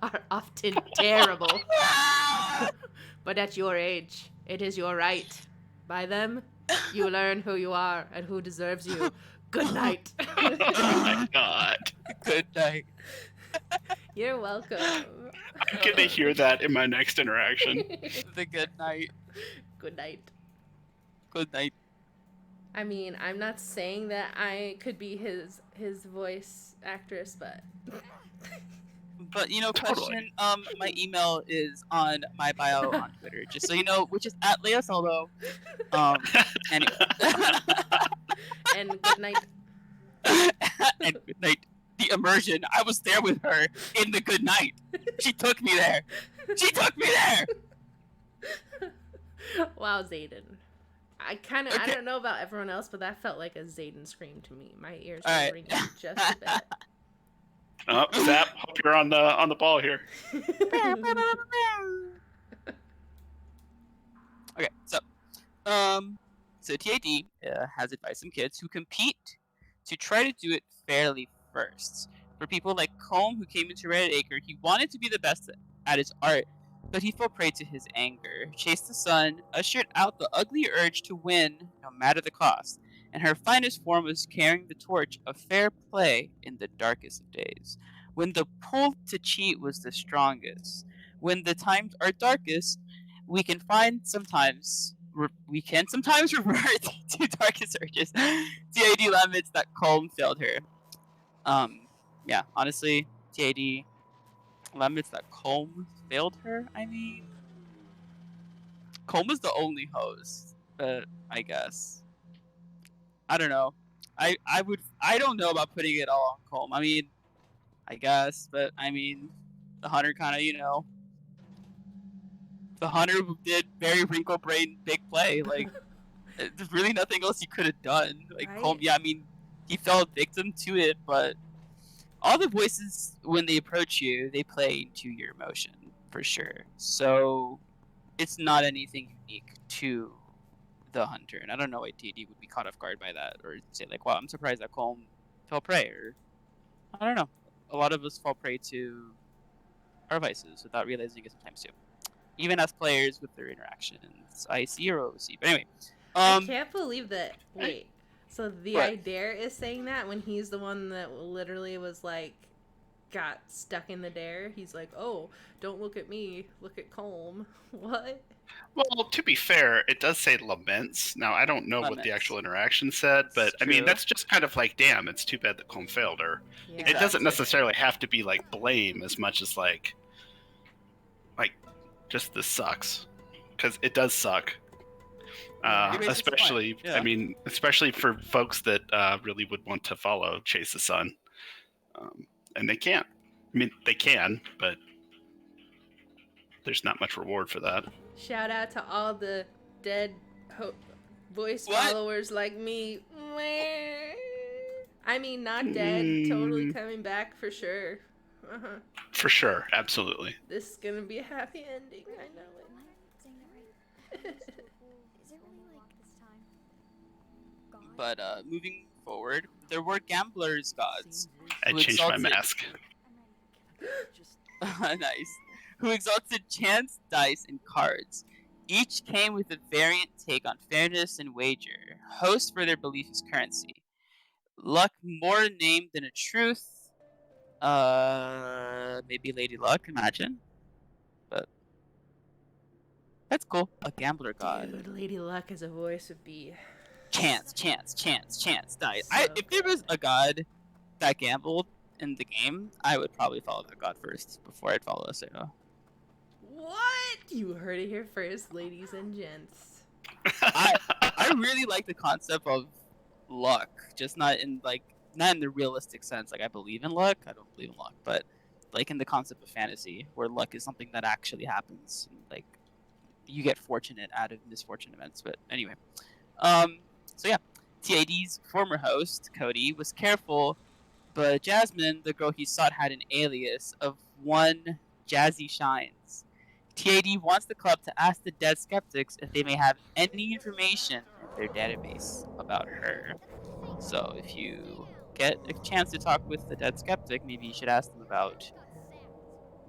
are often terrible. But at your age, it is your right. By them, you learn who you are and who deserves you. Good night. Oh my god. Good night. You're welcome. I'm gonna hear that in my next interaction. The good night. Good night. Good night. I mean, I'm not saying that I could be his voice actress, but But Totally. question. My email is on my bio on Twitter, just so you know, which is at Leia Solo. Anyway. And good night. And good night. The immersion. I was there with her in the good night. She took me there. She took me there. Wow, Zayden. I don't know about everyone else, but that felt like a Zayden scream to me. My ears All were right. ringing just a bit. Oh, Zap, hope you're on the ball here. Okay, so TAD has advised some kids who compete to try to do it fairly first. For people like Combe, who came into Red Acre, he wanted to be the best at his art, but he fell prey to his anger. Chase the Sun ushered out the ugly urge to win, no matter the cost, and her finest form was carrying the torch of fair play in the darkest of days. When the pull to cheat was the strongest, when the times are darkest, we can sometimes revert to darkest urges. TAD laments that Colm failed her. Yeah, honestly, TAD laments that Colm failed her. I mean, Colm is the only host, but I guess I don't know. I don't know about putting it all on Colm. I mean, I guess, but I mean, the Hunter kind of the Hunter did very wrinkle brain big play. Like, there's really nothing else he could have done. Like, Right? Colm, yeah, I mean, he fell victim to it, but all the voices, when they approach you, they play into your emotion, for sure. So, it's not anything unique to the Hunter, and I don't know why TD would be caught off guard by that, or say, like, wow, I'm surprised that Colm fell prey, or, I don't know. A lot of us fall prey to our vices without realizing it sometimes, too. Even as players with their interactions, IC or OC. But anyway. I can't believe that. Wait. So the What? Dare is saying that when he's the one that literally was like, got stuck in the dare. He's like, oh, don't look at me. Look at Colm. What? Well, to be fair, it does say laments. Now, I don't know what the Laments. actual interaction said, but It's I mean, true. that's just kind of like, damn, it's too bad that Colm failed her. Yeah. It doesn't Exactly. necessarily have to be like blame as much as like just this sucks, because it does suck. Yeah. He raises Especially, point, yeah. I mean, especially for folks that really would want to follow Chase the Sun, and they can't. I mean, they can, but there's not much reward for that. Shout out to all the dead voice What? followers like me. I mean, not dead. Totally coming back for sure. Uh-huh. For sure, absolutely. This is gonna be a happy ending. I know it. But moving forward, there were gamblers gods I who changed my exalted mask. nice, who exalted chance, dice, and cards. Each came with a variant take on fairness and wager. Hosts for their belief is currency. Luck more named than a truth. Maybe Lady Luck, imagine. But that's cool. A gambler god. Dude, Lady Luck as a voice would be Chance, chance, chance, chance, dice. So If there was a god that gambled in the game, I would probably follow that god first before I'd follow Aseo. What? You heard it here first, ladies and gents. I really like the concept of luck, just not in the realistic sense. Like, I believe in luck. I don't believe in luck, but like in the concept of fantasy, where luck is something that actually happens. And, like, you get fortunate out of misfortune events. But anyway, so yeah, TAD's former host Cody was careful, but Jasmine, the girl he sought, had an alias of one Jazzy Shines. TAD wants the club to ask the dead skeptics if they may have any information in their database about her. So if you get a chance to talk with the dead skeptic, maybe you should ask them about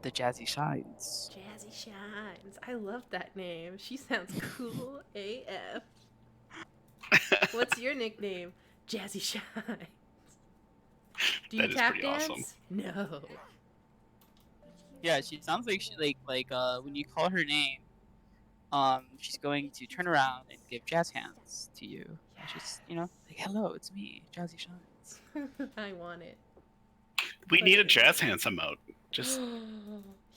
the Jazzy Shines. Jazzy Shines. I love that name. She sounds cool AF. What's your nickname? Jazzy Shines. Do you That is tap pretty dance? awesome. No. Yeah, she sounds like when you call her name, she's going to turn around and give jazz hands to you. Yes. Just, like, hello, it's me, Jazzy Shines. I want it. We need a jazz hands emote. Just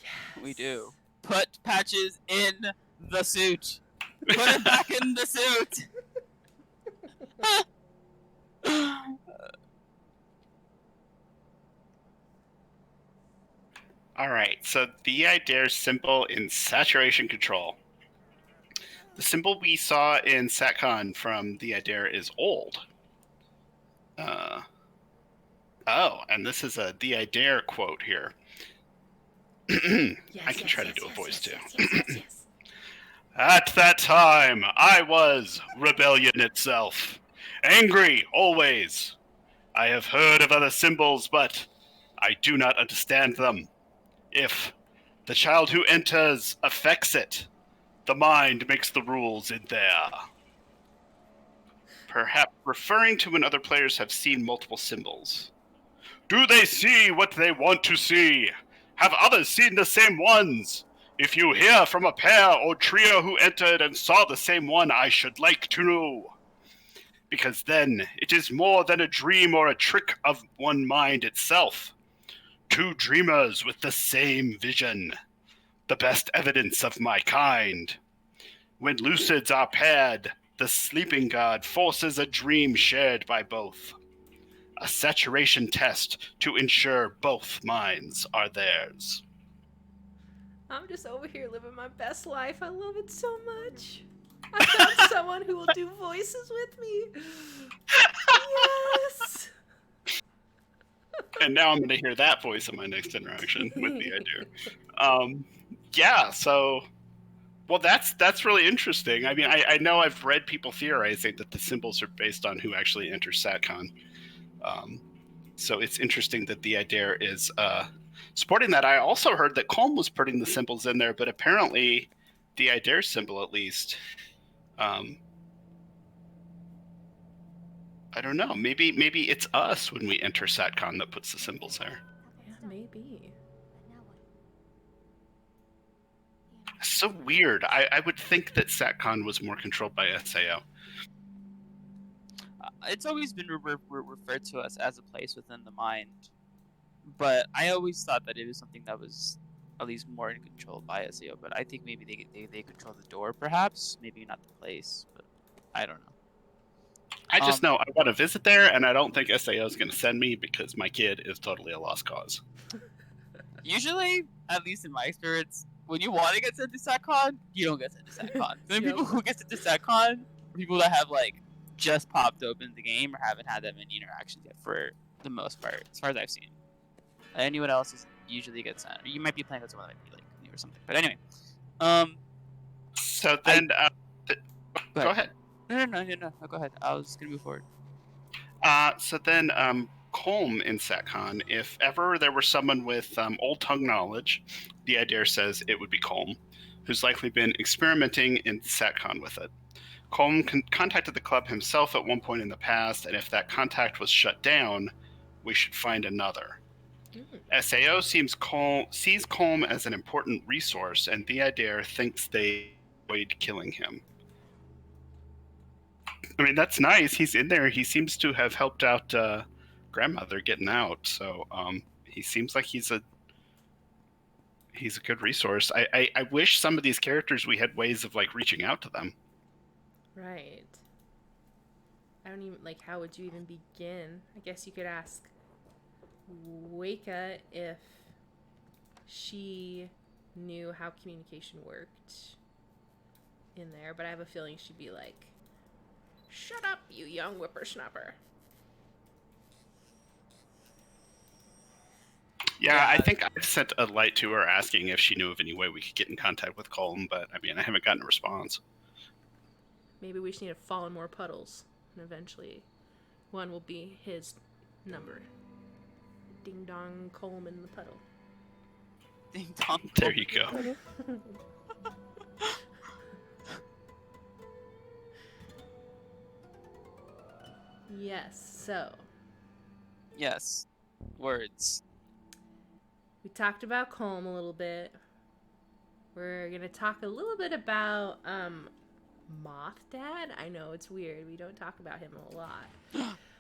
Yes. We do. Put Patches in the suit. Put it back in the suit. all right. So the Dare symbol in saturation control. The symbol we saw in SatCon from the Dare is old. And this is a the Dare quote here. I can try to do a voice too. Yes. At that time, I was rebellion itself. Angry, always. I have heard of other symbols, but I do not understand them. If the child who enters affects it, the mind makes the rules in there. Perhaps referring to when other players have seen multiple symbols. Do they see what they want to see? Have others seen the same ones? If you hear from a pair or trio who entered and saw the same one, I should like to know. Because then it is more than a dream or a trick of one mind itself. Two dreamers with the same vision. The best evidence of my kind. When lucids are paired, the sleeping god forces a dream shared by both. A saturation test to ensure both minds are theirs. I'm just over here living my best life. I love it so much. I found someone who will do voices with me. Yes. And now I'm going to hear that voice in my next interaction with the idea. Yeah, so well, that's really interesting. I mean, I know I've read people theorizing that the symbols are based on who actually enters SatCon. So it's interesting that the idea is supporting that. I also heard that Colm was putting the symbols in there, but apparently the idea symbol, at least, I don't know. Maybe it's us when we enter SatCon that puts the symbols there. Yeah, maybe. So weird. I would think that SatCon was more controlled by SAO. It's always been referred to us as a place within the mind, but I always thought that it was something that was at least more controlled by SAO. But I think maybe they control the door, perhaps. Maybe not the place, but I don't know. I just know I want to visit there, and I don't think SAO is going to send me because my kid is totally a lost cause. Usually, at least in my experience, when you want to get sent to SatCon, you don't get sent to SatCon. The people who get sent to SatCon are people that have just popped open the game or haven't had that many interactions yet, for the most part, as far as I've seen. Anyone else is usually gets sent. Or you might be playing with someone that might be like new or something. But anyway, um, So then, go ahead. No, go ahead. I was gonna move forward. So then, Colm in SatCon, if ever there were someone with old tongue knowledge, the idea says it would be Colm, who's likely been experimenting in SatCon with it. Colm contacted the club himself at one point in the past, and if that contact was shut down, we should find another. SAO sees Colm as an important resource, and the idea thinks they avoid killing him. I mean, that's nice. He's in there. He seems to have helped out grandmother getting out. So he seems like he's a good resource. I wish some of these characters we had ways of like reaching out to them. Right. I don't even like. How would you even begin? I guess you could ask Waka if she knew how communication worked in there, but I have a feeling she'd be like, "Shut up, you young whippersnapper." Yeah, I think I sent a light to her asking if she knew of any way we could get in contact with Colm, but I mean, I haven't gotten a response. Maybe we just need to fall in more puddles, and eventually one will be his number. Ding dong, Colm in the puddle. Ding dong. There you go. Yes, so Yes. Words. we talked about Colm a little bit. We're gonna talk a little bit about Moth Dad. I know it's weird. We don't talk about him a lot.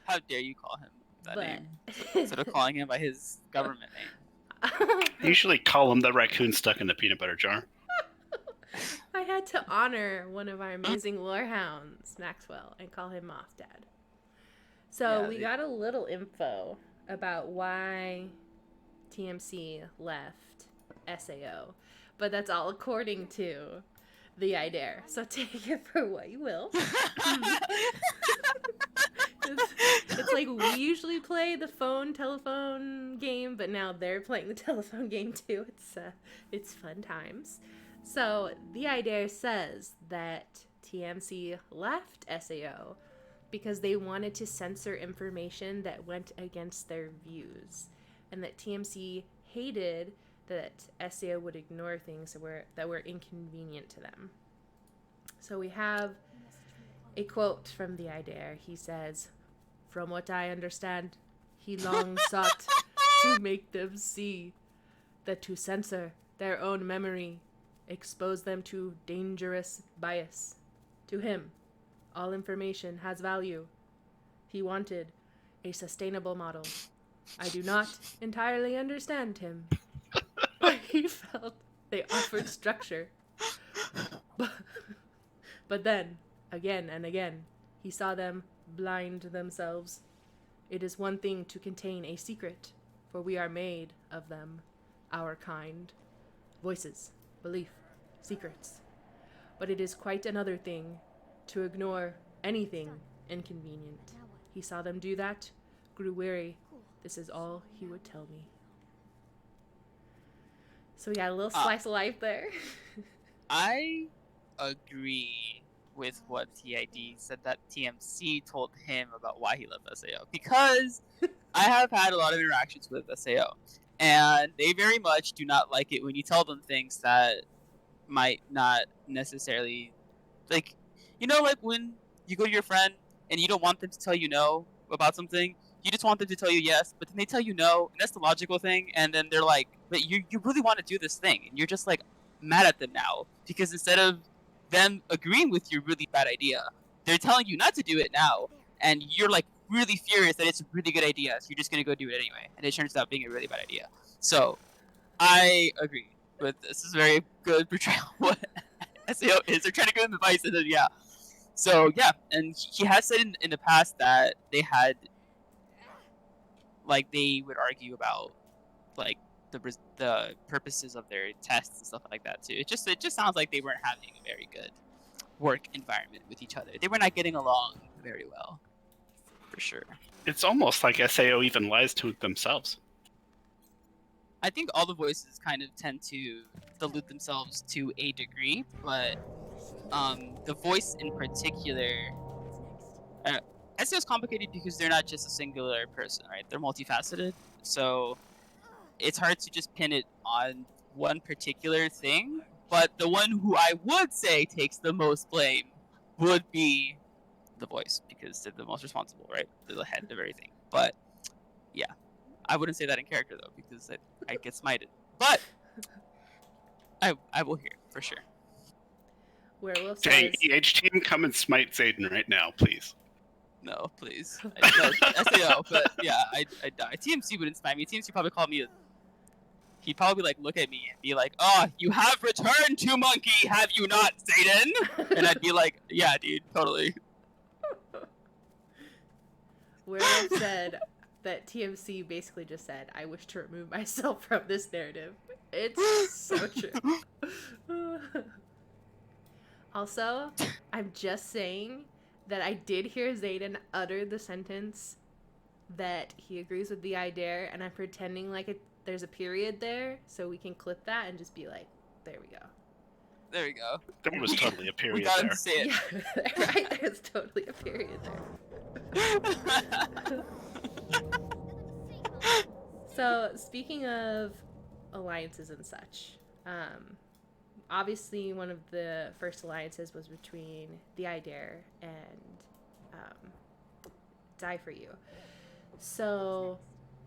How dare you call him that But name instead of calling him by his government name? I usually call him the raccoon stuck in the peanut butter jar. I had to honor one of our amazing lorehounds, Maxwell, and call him Moth Dad. So Yeah, we got a little info about why TMC left SAO, but that's all according to the idea. So take it for what you will. It's like we usually play the telephone game, but now they're playing the telephone game too. It's fun times. So the idea says that TMC left SAO because they wanted to censor information that went against their views, and that TMC hated that SAO would ignore things that were inconvenient to them. So we have a quote from the idea. He says, "From what I understand, he long sought to make them see that to censor their own memory, expose them to dangerous bias. To him, all information has value. He wanted a sustainable model. I do not entirely understand him, but he felt they offered structure. But then, again and again, he saw them blind themselves. It is one thing to contain a secret, for we are made of them, our kind. Voices, belief, secrets. But it is quite another thing to ignore anything inconvenient. He saw them do that, grew weary. This is all he would tell me." So we got a little slice of life there. I agree with what TID said that TMC told him about why he left SAO, because I have had a lot of interactions with SAO, and they very much do not like it when you tell them things that might not necessarily, like, like when you go to your friend and you don't want them to tell you no about something, you just want them to tell you yes, but then they tell you no, and that's the logical thing, and then they're like, but you really want to do this thing, and you're just like mad at them now, because instead of them agreeing with your really bad idea, they're telling you not to do it now, and you're like really furious that it's a really good idea, so you're just going to go do it anyway, and it turns out being a really bad idea. So I agree with this. This is very good portrayal of what SAO is. They're trying to give him advice, and then so yeah, and he has said in the past that they had, like, they would argue about like the purposes of their tests and stuff like that too. It just sounds like they weren't having a very good work environment with each other. They were not getting along very well, for sure. It's almost like SAO even lies to themselves. I think all the voices kind of tend to dilute themselves to a degree, but the voice in particular, I say it's complicated because they're not just a singular person, right? They're multifaceted, so it's hard to just pin it on one particular thing. But the one who I would say takes the most blame would be the voice, because they're the most responsible, right? They're the head of everything. But yeah, I wouldn't say that in character though, because I get smited. But I will hear for sure. Werewolf Dang, says, team, come and smite Zayden right now, please. No, please. I say no, but yeah, I die. TMC wouldn't smite me. TMC probably call me a. He'd probably like look at me and be like, "Oh, you have returned to Monkey, have you not, Zayden?" And I'd be like, "Yeah, dude, totally." Werewolf said that TMC basically just said, I wish to remove myself from this narrative. It's so true. Also, I'm just saying that I did hear Zayden utter the sentence that he agrees with the idea, and I'm pretending like there's a period there, so we can clip that and just be like, there we go. There we go. There was totally a period we got there. him to say it. Yeah, right? There's totally a period there. So, speaking of alliances and such, obviously one of the first alliances was between the Idare and Die For You. So,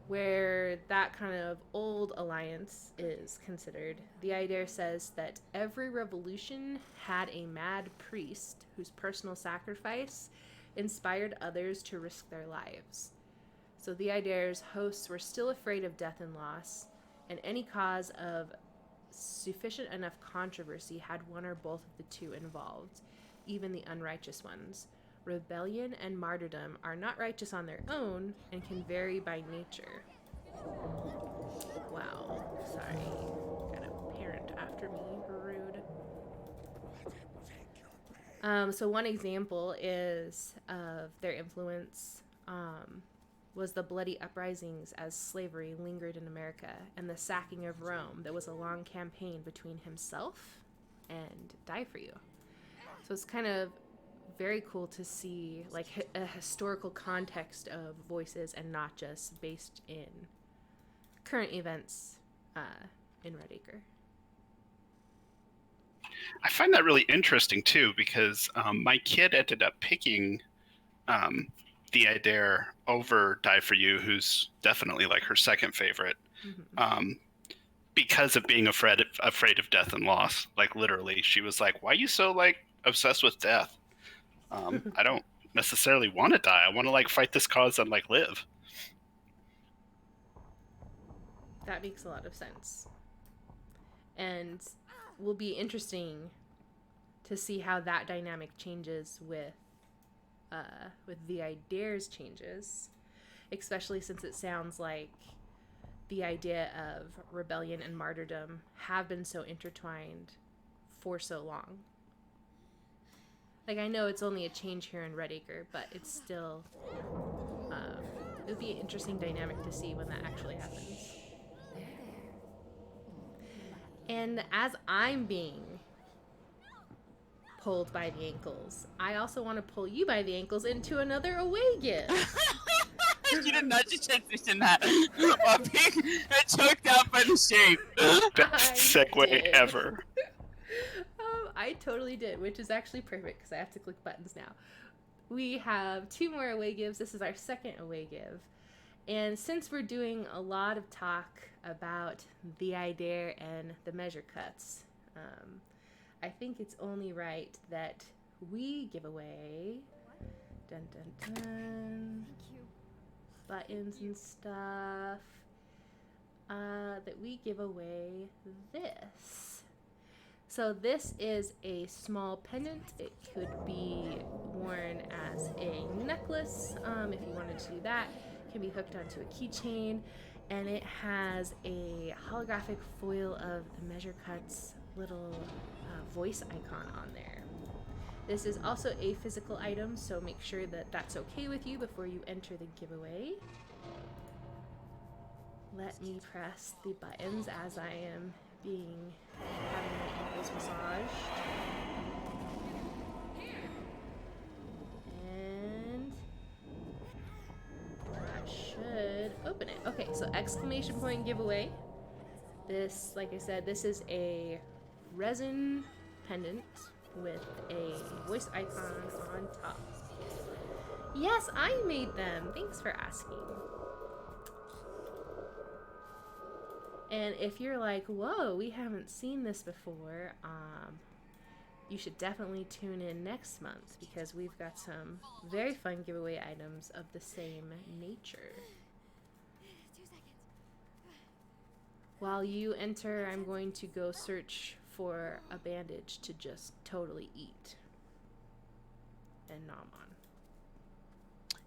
where that kind of old alliance is considered, the Idare says that every revolution had a mad priest whose personal sacrifice inspired others to risk their lives. So the Idare's hosts were still afraid of death and loss, and any cause of sufficient enough controversy had one or both of the two involved, even the unrighteous ones. Rebellion and martyrdom are not righteous on their own and can vary by nature. Wow. Sorry. Got a parent after me. Rude. So one example is of their influence was the bloody uprisings as slavery lingered in America and the sacking of Rome. That was a long campaign between himself and Die For You. So it's kind of very cool to see like a historical context of voices and not just based in current events in Red Acre. I find that really interesting too, because my kid ended up picking the Idare over Die For You, who's definitely like her second favorite, because of being afraid of death and loss. Like literally, she was like, "Why are you so like obsessed with death? I don't necessarily want to die. I want to like fight this cause and like live." That makes a lot of sense, and will be interesting to see how that dynamic changes with the Idare's changes, especially since it sounds like the idea of rebellion and martyrdom have been so intertwined for so long. Like, I know it's only a change here in Red Acre, but it's still, it would be an interesting dynamic to see when that actually happens. And as I'm being pulled by the ankles, I also want to pull you by the ankles into another away gift. You did not just transition that while being choked out by the shape. Best segue ever. I totally did, which is actually perfect because I have to click buttons now. We have 2 more away gives. This is our second away give. And since we're doing a lot of talk about the Idare and the measure cuts, I think it's only right that we give away dun dun dun buttons and stuff, that we give away this. So this is a small pendant. It could be worn as a necklace if you wanted to do that. It can be hooked onto a keychain, and it has a holographic foil of the Measure Cuts little voice icon on there. This is also a physical item, so make sure that that's okay with you before you enter the giveaway. let me press the buttons as I am having my ankles massaged. And that should open it. Okay, so exclamation point giveaway. This, like I said, this is a resin pendant with a voice icon on top. Yes, I made them. Thanks for asking. And if you're like, whoa, we haven't seen this before, you should definitely tune in next month because we've got some very fun giveaway items of the same nature. 2 seconds. While you enter, I'm going to go search for a bandage to just totally eat and nom on.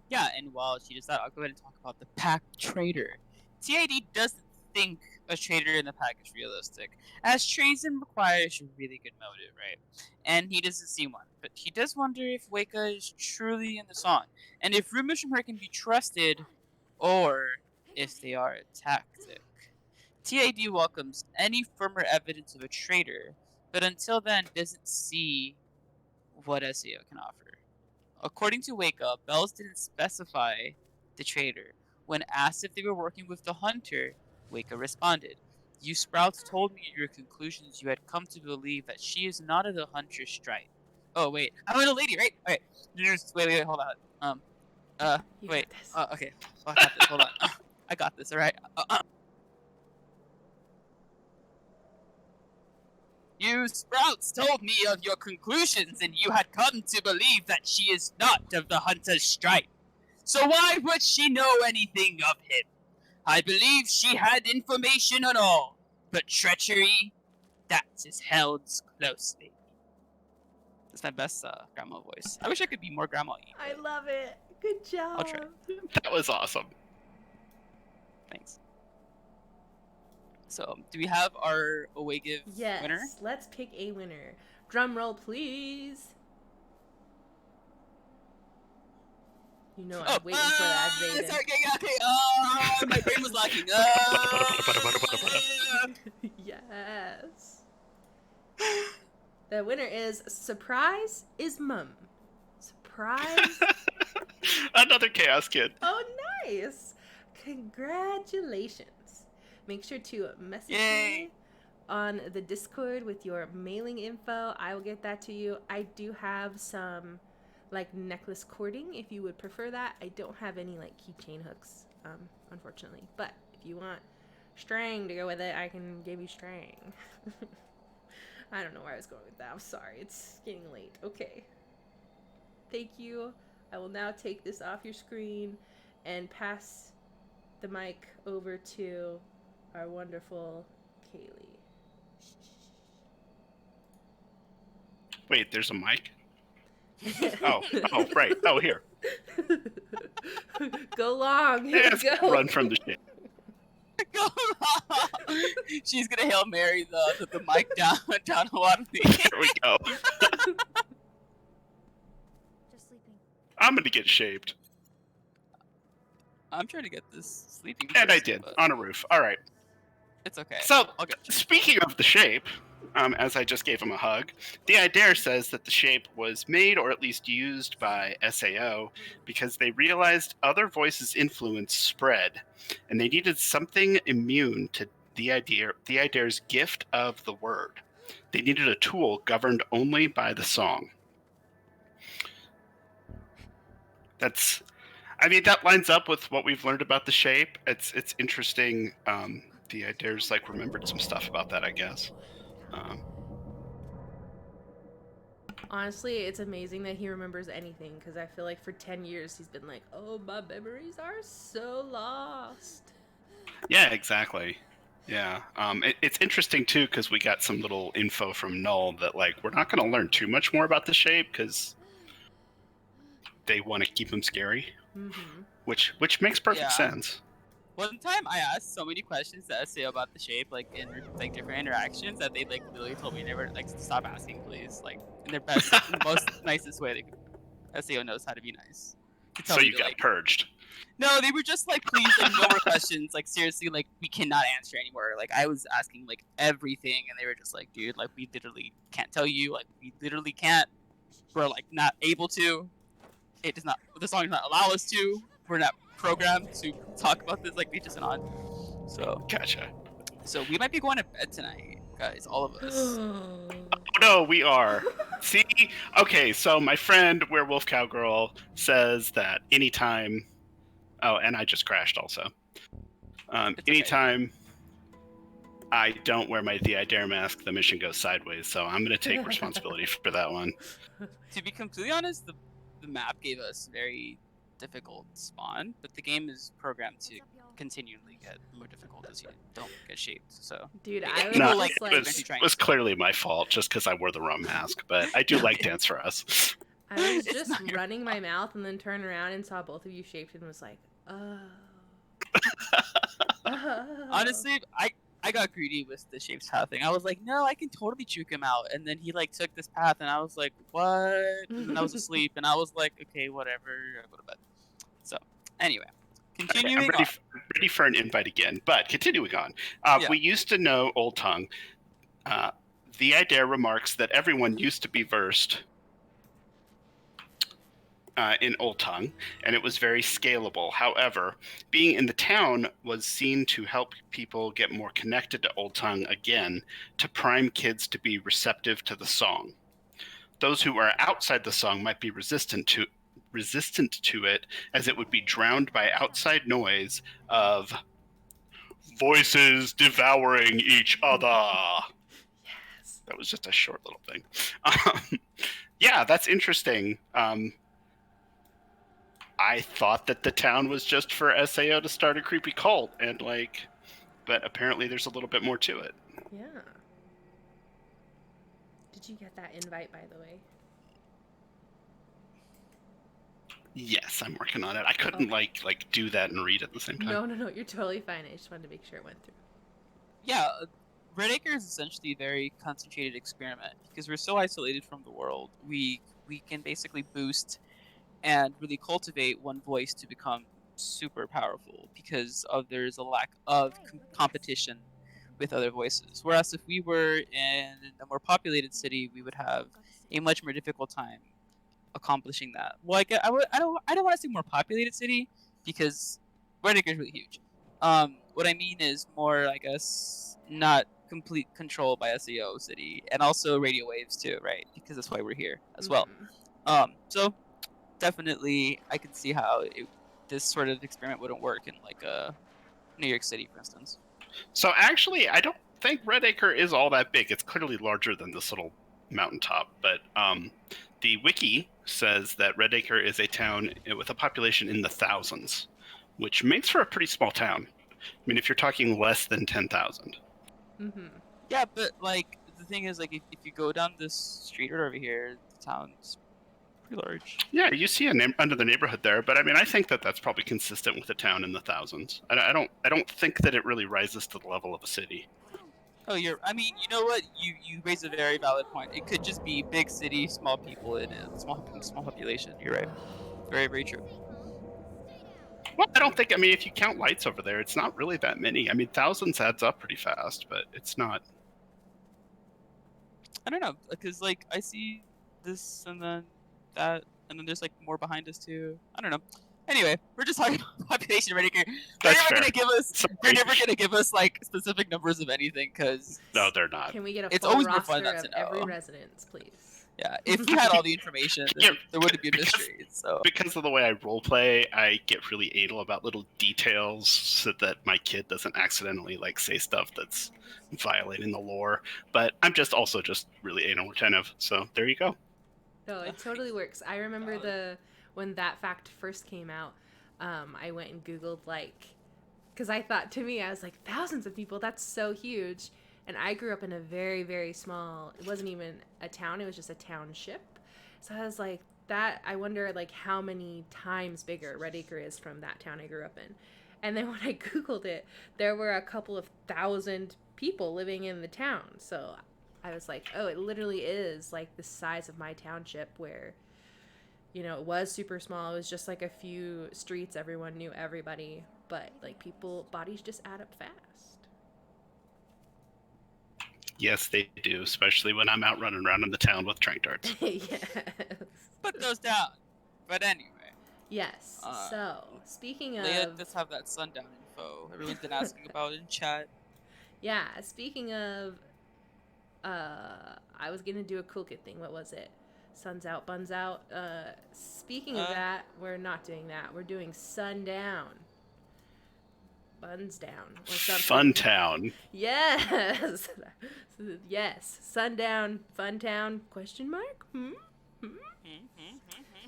Yeah, and while she does that, I'll go ahead and talk about the pack trader. TID doesn't think a trader in the pack is realistic, as treason requires a really good motive, right? And he doesn't see one, but he does wonder if Weka is truly in the song, and if rumors from her can be trusted, or if they are a tactic. TID welcomes any firmer evidence of a traitor, but until then doesn't see what SEO can offer. According to Wake Up, Bells didn't specify the traitor. When asked if they were working with the hunter, Wake Up responded, "You Sprouts told me in your conclusions you had come to believe that she is not of the hunter's stripe." Oh wait, I'm a lady, right? Okay, wait, hold on. You Wait. got this. Okay, I got this. Hold on. I got this. All right. You Sprouts told me of your conclusions, and you had come to believe that she is not of the hunter's stripe. So why would she know anything of him? I believe she had information on all, but treachery, that is held closely. That's my best grandma voice. I wish I could be more grandma-y. I love it. Good job. I'll try. That was awesome. Thanks. So, do we have our away give Yes, winner? let's pick a winner. Drum roll, please. You know I'm waiting for that, Zayden. Sorry, okay. My brain was lacking. Yes. The winner is Surprise is Mum. Surprise. Another Chaos Kid. Oh, nice. Congratulations. Make sure to message me on the Discord with your mailing info. I will get that to you. I do have some like necklace cording if you would prefer that. I don't have any like keychain hooks, unfortunately. But if you want string to go with it, I can give you string. I don't know where I was going with that. I'm sorry. It's getting late. Okay. Thank you. I will now take this off your screen and pass the mic over to our wonderful Kaylee. Wait, there's a mic? Oh, right. Oh, here. Go long. Let's Go. run from the shit. Go on. She's gonna Hail Mary the mic down Hawaii. There we go. Just sleeping. I'm gonna get shaved. I'm trying to get this sleeping. And I person, did, but on a roof. All right. It's okay. So, I'll get you. speaking of the shape, as I just gave him a hug, the Idare says that the shape was made or at least used by SAO because they realized other voices' influence spread, and they needed something immune to the Idare's gift of the word. They needed a tool governed only by the song. That lines up with what we've learned about the shape. It's interesting. The Idare's like remembered some stuff about that, I guess. Honestly, it's amazing that he remembers anything because I feel like for 10 years he's been like, oh, my memories are so lost. Yeah, exactly. Yeah. It's interesting too because we got some little info from Null that like we're not going to learn too much more about the shape because they want to keep him scary, which makes perfect sense. One time I asked so many questions to SEO about the shape, like in like different interactions, that they like literally told me never like stop asking, please. Like in their best, most nicest way. SEO knows how to be nice. So you got purged. No, they were just like, please, like, no more questions. Like, seriously, like, we cannot answer anymore. Like, I was asking, like, everything, and they were just like, dude, like, we literally can't tell you. Like, we literally can't. We're, like, not able to. It does not, the song does not allow us to. We're not programmed to talk about this. Like, they just went on. Gotcha. So we might be going to bed tonight, guys, all of us. Oh, no, we are. See? Okay, so my friend Werewolf Cowgirl says that anytime. Oh, and I just crashed also. It's okay. Anytime I don't wear my The I Dare mask, the mission goes sideways. So I'm going to take responsibility for that one. To be completely honest, the map gave us very difficult spawn, but the game is programmed to continually get more difficult as you don't get shaped. So, Dude, it I was will, No, like, it eventually try and- was clearly my fault just because I wore the wrong mask, but I do like Dance for Us. I was It's just not your running my mouth and then turned around and saw both of you shaped and was like, oh. Oh. Honestly, I got greedy with the shapes path thing. I was like, no, I can totally juke him out. And then he like took this path, and I was like, what? And then I was asleep, and I was like, okay, whatever. I go to bed. So anyway, Okay, continuing I'm on. ready for an invite again, but continuing on. Yeah. We used to know Old Tongue. The I Dare remarks that everyone used to be versed in Old Tongue, and it was very scalable. However, being in the town was seen to help people get more connected to Old Tongue again, to prime kids to be receptive to the song. Those who are outside the song might be resistant to it, as it would be drowned by outside noise of voices devouring each other. Yes. That was just a short little thing. Yeah, that's interesting. I thought that the town was just for SAO to start a creepy cult, and but apparently there's a little bit more to it. Yeah. Did you get that invite, by the way? Yes, I'm working on it. I couldn't like do that and read at the same time. No, you're totally fine. I just wanted to make sure it went through. Yeah, Red Acre is essentially a very concentrated experiment because we're so isolated from the world. We can basically boost and really cultivate one voice to become super powerful because there's a lack of competition with other voices. Whereas if we were in a more populated city, we would have a much more difficult time accomplishing that. Well, I don't want to say more populated city because Red Acre is really huge. What I mean is more, I guess, not complete control by SEO city, and also radio waves too, right? Because that's why we're here as well. So definitely, I can see how this sort of experiment wouldn't work in like New York City, for instance. So actually, I don't think Red Acre is all that big. It's clearly larger than this little mountaintop, but the wiki says that Red Acre is a town with a population in the thousands, which makes for a pretty small town. I mean, if you're talking less than 10,000. Mm-hmm. Yeah, but like the thing is, like if you go down this street right over here, the town's pretty large. Yeah, you see under the neighborhood there, but I mean, I think that that's probably consistent with a town in the thousands. I don't think that it really rises to the level of a city. Oh, I mean, you know what? You raise a very valid point. It could just be big city, small people, and a small population. You're right. Very, very true. Well, I don't think. I mean, if you count lights over there, it's not really that many. I mean, thousands adds up pretty fast, but it's not. I don't know, because like I see this and then that, and then there's like more behind us too. I don't know. Anyway, we're just talking about population right here. They're That's never fair. gonna give us. Sorry. They're never gonna give us like specific numbers of anything, because No, they're not. Can we get a It's full always more roster fun not of to know. every residence, please? yeah, if we had all the information, then Yeah, there wouldn't be a because- mystery. So Because of the way I roleplay, I get really anal about little details so that my kid doesn't accidentally like say stuff that's violating the lore. But I'm just also just really anal retentive. So there you go. No, it totally works. I remember when that fact first came out, I went and Googled, because I thought, to me, I was like, thousands of people, that's so huge. And I grew up in a very, very small, it wasn't even a town, it was just a township. So I was like, I wonder, how many times bigger Red Acre is from that town I grew up in. And then when I Googled it, there were a couple of thousand people living in the town. So I was like, oh, it literally is, the size of my township, where You know, it was super small. It was just like a few streets. Everyone knew everybody. But, like, bodies just add up fast. Yes, they do, especially when I'm out running around in the town with trank darts. Yes. Put those down. But anyway, Yes. So, speaking Leia of... does have that Sundown info. Everyone's been asking about it in chat. Yeah, speaking of... I was going to do a cool kid thing. What was it? Sun's out, buns out. Speaking of that, we're not doing that. We're doing Sundown. Buns down. Or something. Fun town. Yes. Yes. Sundown, fun town, question mark?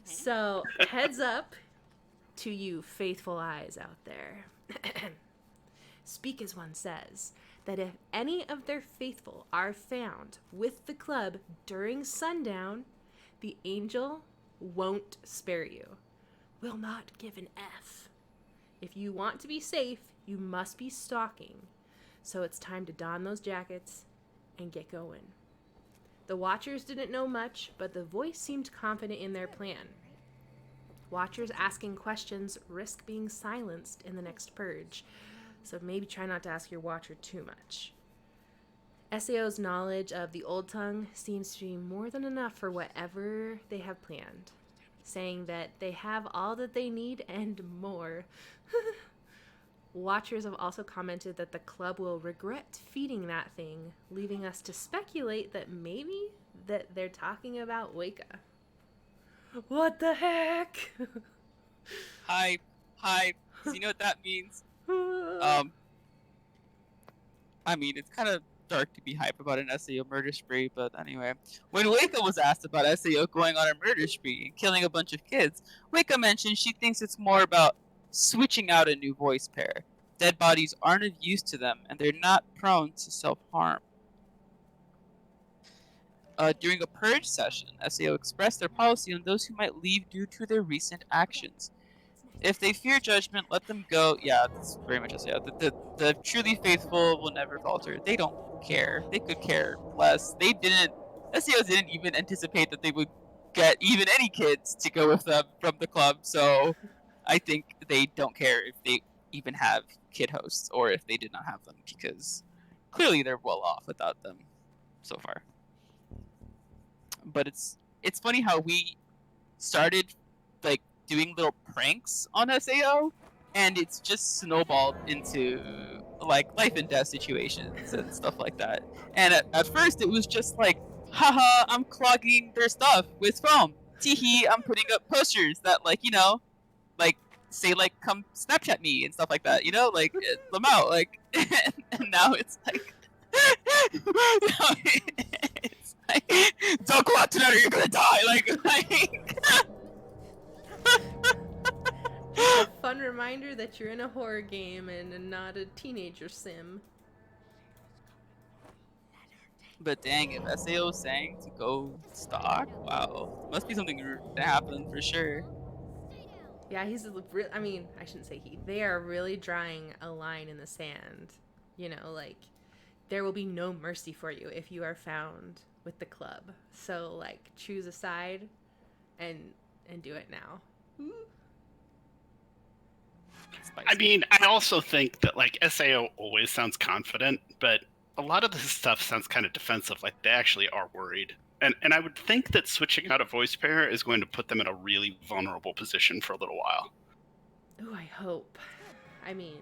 So, heads up to you faithful eyes out there. Speak as one says, that if any of their faithful are found with the club during sundown, the angel won't spare you. Will not give an F. If you want to be safe, you must be stalking. So it's time to don those jackets and get going. The Watchers didn't know much, but the voice seemed confident in their plan. Watchers asking questions risk being silenced in the next purge, so maybe try not to ask your Watcher too much. SAO's knowledge of the Old Tongue seems to be more than enough for whatever they have planned, saying that they have all that they need and more. Watchers have also commented that the club will regret feeding that thing, leaving us to speculate that maybe that they're talking about Waka. What the heck? Hype. Do you know what that means? I mean, it's kind of dark to be hype about an SAO murder spree, but anyway. When Waka was asked about SAO going on a murder spree and killing a bunch of kids, Waka mentioned she thinks it's more about switching out a new voice pair. Dead bodies aren't of use to them, and they're not prone to self-harm. During a purge session, SAO expressed their policy on those who might leave due to their recent actions. If they fear judgment, let them go. Yeah, that's very much SAO. The truly faithful will never falter. They don't care. They could care less. SAO didn't even anticipate that they would get even any kids to go with them from the club, so I think they don't care if they even have kid hosts or if they did not have them, because clearly they're well off without them so far. But it's funny how we started like doing little pranks on SAO, and it's just snowballed into like life and death situations and stuff like that. And at first it was just like, haha, I'm clogging their stuff with foam. Teehee, I'm putting up posters that like, you know, like say like come Snapchat me and stuff like that, you know, like Lamau, like and now it's like it's like, don't go out tonight or you're gonna die, like A fun reminder that you're in a horror game and not a teenager sim. But dang, if SAO is saying to go stalk, wow, must be something that happened for sure. Yeah, I mean, I shouldn't say he. They are really drawing a line in the sand. You know, like, there will be no mercy for you if you are found with the club. So, like, choose a side and do it now. Spicy. I mean, I also think that like SAO always sounds confident, but a lot of this stuff sounds kind of defensive, like they actually are worried. And I would think that switching out a voice pair is going to put them in a really vulnerable position for a little while. Ooh, I hope. I mean,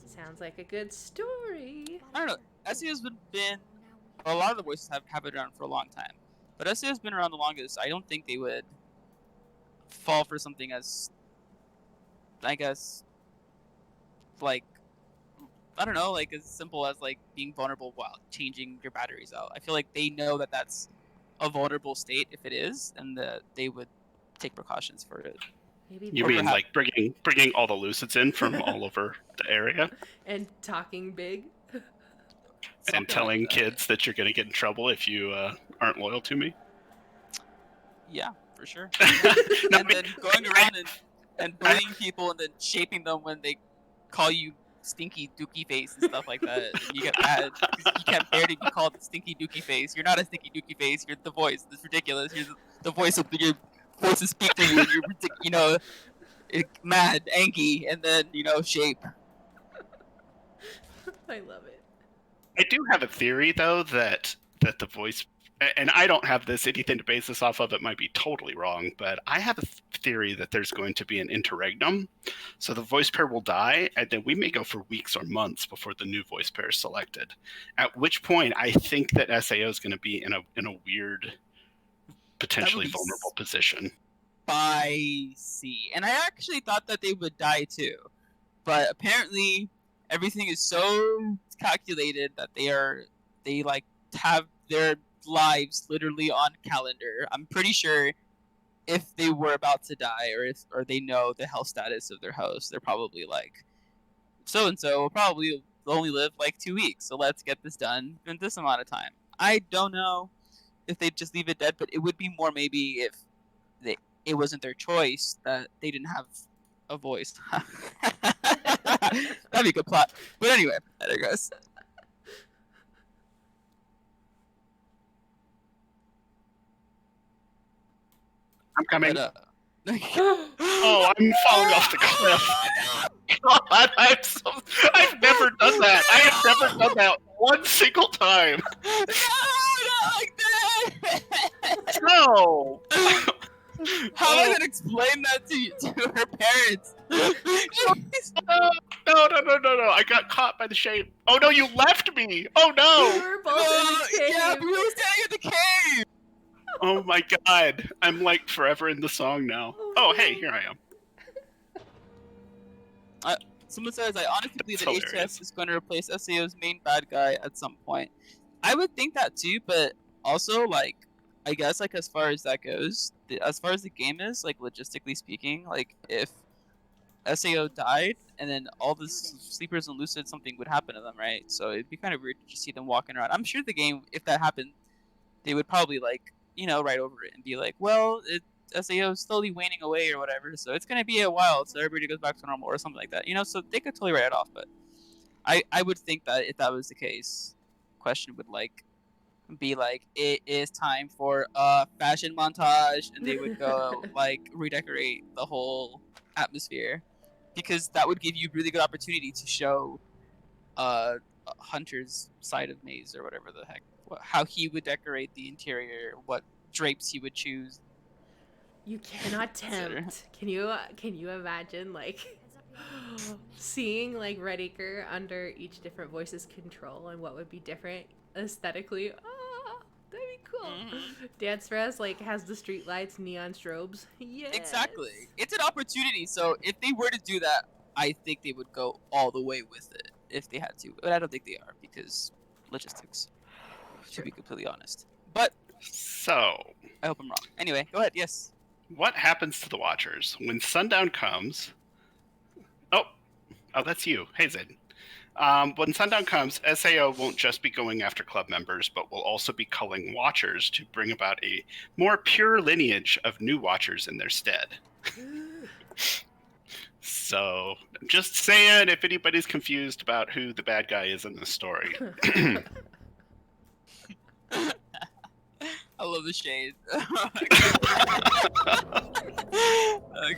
sounds like a good story. I don't know. SAO's been a lot of the voices have been around for a long time, but SAO's been around the longest. I don't think they would fall for something as, I guess, like, I don't know, like as simple as like being vulnerable while changing your batteries out. I feel like they know that that's a vulnerable state if it is, and that they would take precautions for it. Maybe You mean like bringing all the lucids in from all over the area and talking big. and telling kids that you're going to get in trouble if you aren't loyal to me? Yeah, for sure. No, And then going around and bullying people and then shaping them when they call you stinky dookie face and stuff like that. And you get mad because you can't bear to be called stinky dookie face. You're not a stinky dookie face. You're the voice. It's ridiculous. You're the voice of your supposed to speak to when you're, mad, angry, and then, shape. I love it. I do have a theory though that the voice, and I don't have anything to base this off of. It might be totally wrong, but I have a theory that there's going to be an interregnum. So the voice pair will die, and then we may go for weeks or months before the new voice pair is selected. At which point, I think that SAO is going to be in a weird, potentially be vulnerable position. Spicy. And I actually thought that they would die too, but apparently everything is so calculated that they have their lives literally on calendar. I'm pretty sure if they were about to die, or they know the health status of their host, they're probably like, so and so will probably only live like 2 weeks, so let's get this done in this amount of time. I don't know if they'd just leave it dead, but it would be more maybe if it wasn't their choice that they didn't have a voice. That'd be a good plot. But anyway, there goes. I'm coming. But, Oh, I'm falling off the cliff. God, I've never done that. I have never done that one single time. No, not like that. No. How am I gonna explain that to her parents? No. I got caught by the shape. Oh no, you left me. Oh We no. were both in the cave. Yeah, we were standing at the cave. Oh my god. I'm like forever in the song now. Oh hey, here I am. Someone says, I honestly believe that That's hilarious. HTS is going to replace SAO's main bad guy at some point. I would think that too, but also, like, I guess, like, as far as that goes, as far as the game is, like, logistically speaking, like, if SAO died, and then all the sleepers and lucid, something would happen to them, right? So it'd be kind of weird to just see them walking around. I'm sure the game, if that happened, they would probably, like, write over it and be like, well, SAO is slowly waning away or whatever, so it's gonna be a while, so everybody goes back to normal or something like that. So they could totally write it off, but I would think that if that was the case, question would be like, it is time for a fashion montage, and they would go like redecorate the whole atmosphere, because that would give you really good opportunity to show Hunter's side of Maze or whatever the heck, how he would decorate the interior, what drapes he would choose. You cannot tempt. Can you imagine like seeing like Redacre under each different voice's control and what would be different aesthetically? Oh, that'd be cool. Mhm. Dance Res like has the street lights, neon strobes. Yes. Exactly. It's an opportunity, so if they were to do that, I think they would go all the way with it if they had to. But I don't think they are, because logistics, to be completely honest. But So, I hope I'm wrong. Anyway, go ahead, yes. what happens to the Watchers when Sundown comes? Oh, that's you. Hey, Zed. When Sundown comes, SAO won't just be going after club members, but will also be culling Watchers to bring about a more pure lineage of new Watchers in their stead. So, just saying, if anybody's confused about who the bad guy is in this story. I love the shade. Go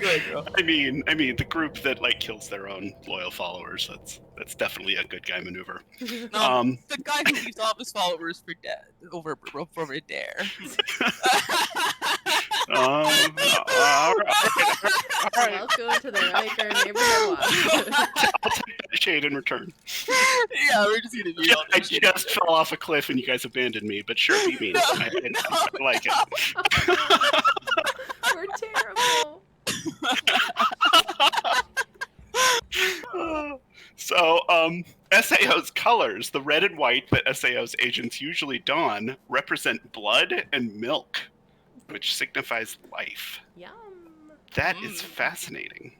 ahead, girl. I mean, the group that like kills their own loyal followers. That's definitely a good guy maneuver. No, the guy who leaves all of his followers for dead over a dare. All right. Welcome to the Redacre neighborhood watch. I'll take that shade in return. Yeah, we're just gonna be all I that shit. just fell off a cliff and you guys abandoned me, but sure, be mean. No, I like it. We're terrible. So, SAO's colors, the red and white that SAO's agents usually don, represent blood and milk, which signifies life. Yum. That is fascinating.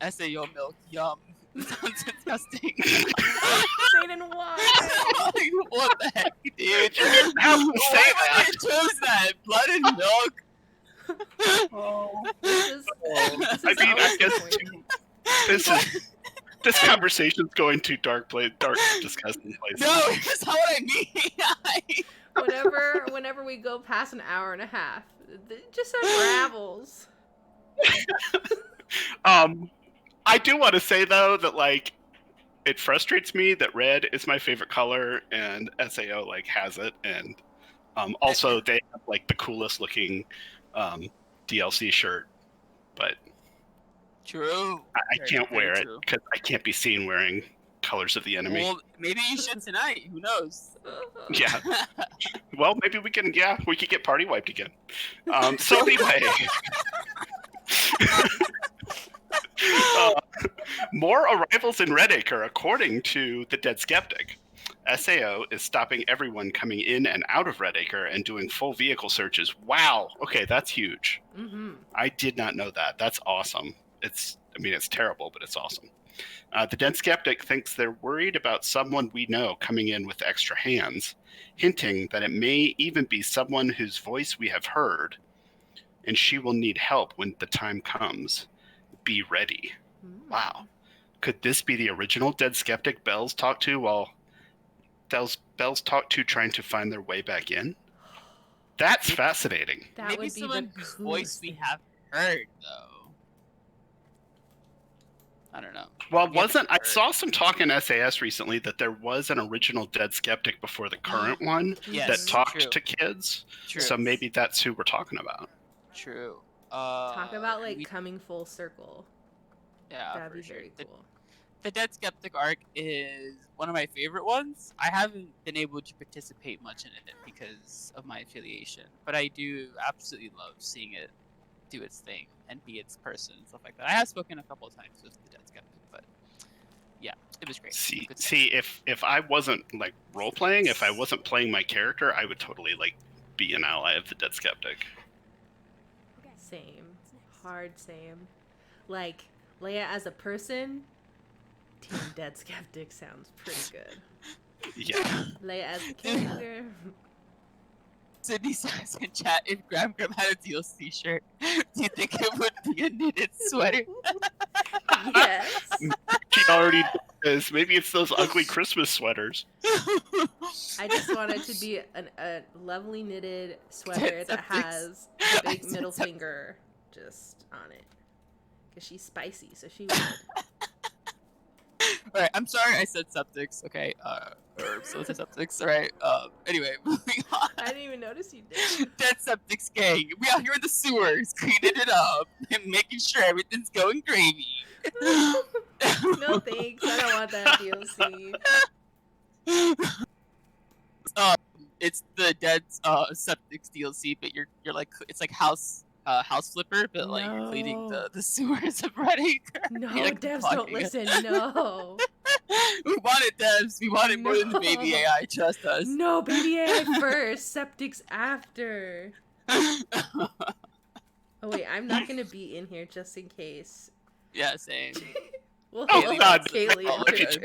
SAO milk, yum. Sounds disgusting. Saying why? What the heck, dude? You didn't have to say Why that. would you choose that? Blood and milk? This is I mean, I guess disappointing. this conversation's going to dark, disgusting places. No, that's not what I mean. Whenever we go past an hour and a half, it just unravels. I do want to say though that like it frustrates me that red is my favorite color and SAO like has it, and also they have like the coolest looking DLC shirt, but True. I Very, can't very wear it true. because I can't be seen wearing colors of the enemy. Well, maybe you should tonight. Who knows? Yeah. Well, maybe we can. Yeah, we could get party wiped again. So anyway, more arrivals in Redacre, according to the Dead Skeptic. SAO is stopping everyone coming in and out of Redacre and doing full vehicle searches. Wow. Okay, that's huge. Mm-hmm. I did not know that. That's awesome. It's terrible, but it's awesome. The Dead Skeptic thinks they're worried about someone we know coming in with extra hands, hinting that it may even be someone whose voice we have heard, and she will need help when the time comes. Be ready. Wow. Could this be the original Dead Skeptic Bells talk to while Bells talk to trying to find their way back in? That's fascinating. That Maybe would be someone the whose coolest voice we thing. have heard, though. I don't know. Well, We haven't I heard. saw some talk in SAS recently that there was an original Dead Skeptic before the current one Yes, that talked true. to kids. True. So maybe that's who we're talking about. True. Talk about like we- coming full circle. yeah, That'd for be sure. very cool. The Dead Skeptic arc is one of my favorite ones. I haven't been able to participate much in it because of my affiliation, but I do absolutely love seeing it do its thing and be its person and stuff like that. I have spoken a couple of times with the Dead Skeptic, but yeah, it was great. Good stuff. See, if I wasn't like role playing, if I wasn't playing my character, I would totally like be an ally of the Dead Skeptic. Okay. Same. What's next? Hard same. Like, Leia as a person, Team Dead Skeptic sounds pretty good. Yeah. Leia as a character. Sydney says in chat, if Graham had a DLC shirt, do you think it would be a knitted sweater? Yes. She already does. Maybe it's those ugly Christmas sweaters. I just want it to be a lovely knitted sweater that has a big middle finger just on it. Because she's spicy, so she would. Alright, I'm sorry I said septics, okay? Or so it's septics, alright? Anyway, moving on. I didn't even notice you did. Dead Septics gang. We out here in the sewers, cleaning it up and making sure everything's going gravy. No thanks, I don't want that DLC. It's the Dead Septics DLC, but you're like it's like house flipper, but like you're cleaning No. the sewers of Redding. No, You're, like, devs don't clogging it. listen, no. We want it, devs. We want it more than the baby No. AI. Trust us. No, baby AI first, septics after. Oh wait, I'm not gonna be in here just in case. Yeah, same. We'll Oh, we'll God, have Kaylee no, in okay. first.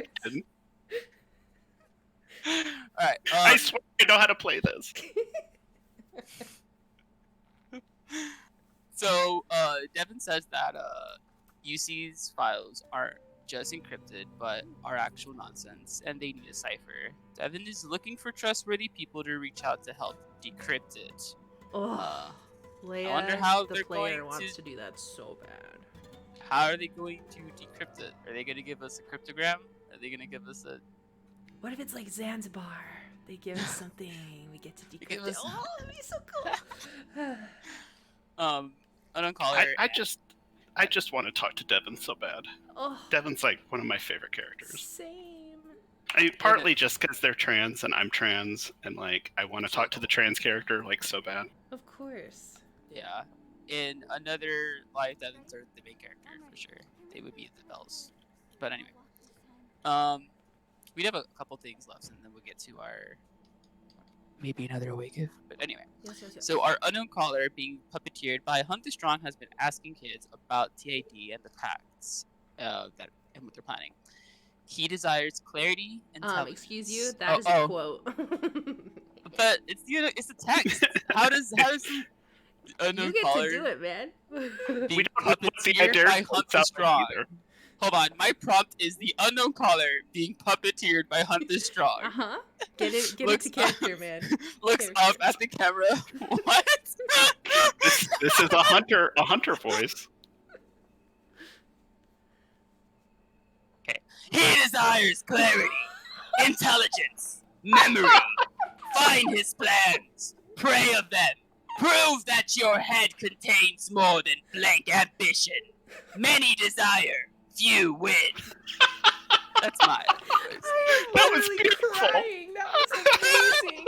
All right. I swear I know how to play this. So, Devin says that UC's files aren't just encrypted, but are actual nonsense, and they need a cipher. Devin is looking for trustworthy people to reach out to help decrypt it. Oh, Leia, wonder how the they're player going wants to- to do that so bad. How are they going to decrypt it? Are they going to give us a cryptogram? Are they going to give us a... What if it's like Zanzibar? They give us something, we get to give decrypt it. us- Oh, that'd be so cool. Unknown caller. I just want to talk to Devin so bad. Oh, Devin's like one of my favorite characters. same. Partly just because they're trans and I'm trans, and like I want to talk to the trans character like so bad. Of course. Yeah. In another life, Devins are the main character for sure. They would be the bells. But anyway. We have a couple things left, and then we'll get to our maybe another awake gift. But anyway, Yes, yes, yes. so our unknown caller being puppeteered by Hunter Strong has been asking kids about TID and the pacts and what they're planning. He desires clarity and Excuse you, that is a quote. But it's a text. How does the unknown You get caller to do it, man. be We don't know what the puppeteered idea by is Hunter out Strong? either. Hold on. My prompt is the unknown caller being puppeteered by Hunter Strong. Uh-huh. Get it Looks to character, man. Looks Character. up at the camera. What? This is a hunter voice. He desires clarity, intelligence, memory. Find his plans. Pray of them. Prove that your head contains more than blank ambition. Many desire, few win. That's my voice. That was Literally beautiful. crying. That was amazing.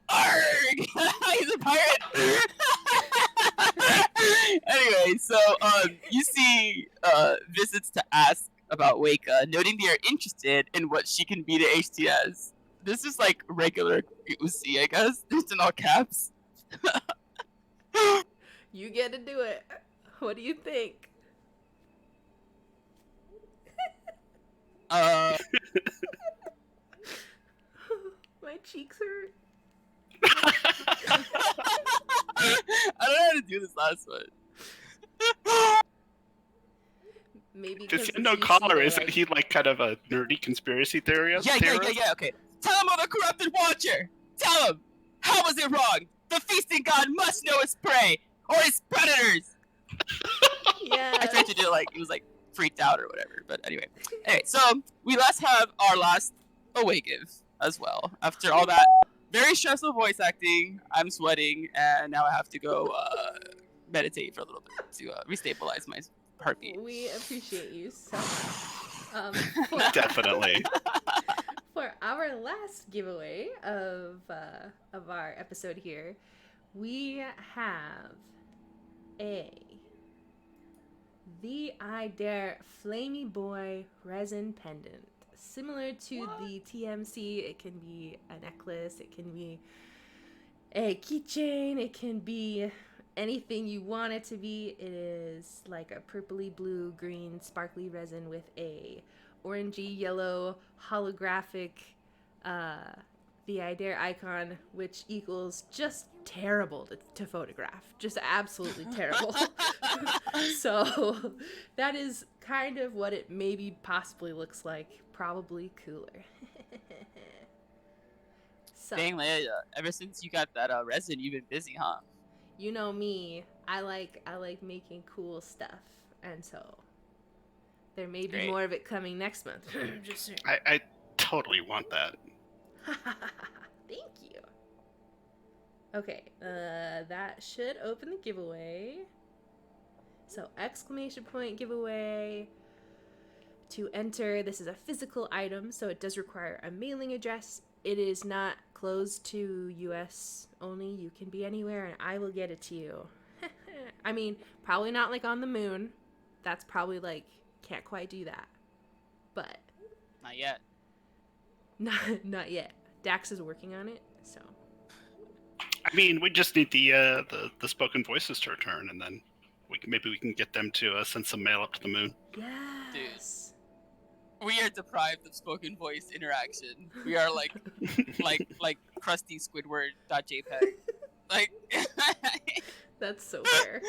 Arrgh! He's a pirate. Anyway, so you see visits to ask about Waka, noting they are interested in what she can be to HTS. This is like regular UC, I guess. It's in all caps. You get to do it. What do you think? Uh, My cheeks hurt. I don't know how to do this last one. Maybe This because unknown caller, isn't he like kind of a nerdy conspiracy theorist? Yeah, okay. Tell him of the corrupted watcher! Tell him! How was it wrong? The feasting god must know his prey, or his predators! Yeah. I tried to do it like, he was like freaked out or whatever, but anyway. Anyway, so we have our last awaken as well. After all that very stressful voice acting, I'm sweating, and now I have to go meditate for a little bit to restabilize my heartbeat. We appreciate you so much. Definitely. For our last giveaway of our episode here, we have the I Dare Flamey Boy resin pendant. Similar to the TMC, it can be a necklace, it can be a keychain, it can be anything you want it to be. It is like a purpley blue green sparkly resin with a orangey yellow holographic the I Dare icon, which equals just terrible to photograph. Just absolutely terrible. So that is kind of what it maybe possibly looks like. Probably cooler. So, Dang, Leia, ever since you got that resin, you've been busy, huh? you know me, I like making cool stuff, and so there may be Great. more of it coming next month. Just saying. I totally want that. Thank you. Okay, that should open the giveaway. So exclamation point giveaway. To enter, this is a physical item, so it does require a mailing address. It is not closed to US only. You can be anywhere and I will get it to you. I mean, probably not like on the moon. That's probably like, can't quite do that. But Not yet. not yet. Dax is working on it, so. I mean, we just need the spoken voices to return, and then maybe we can get them to send some mail up to the moon. Yes. We are deprived of spoken voice interaction. We are like crusty Squidward.jpg. Like That's so fair.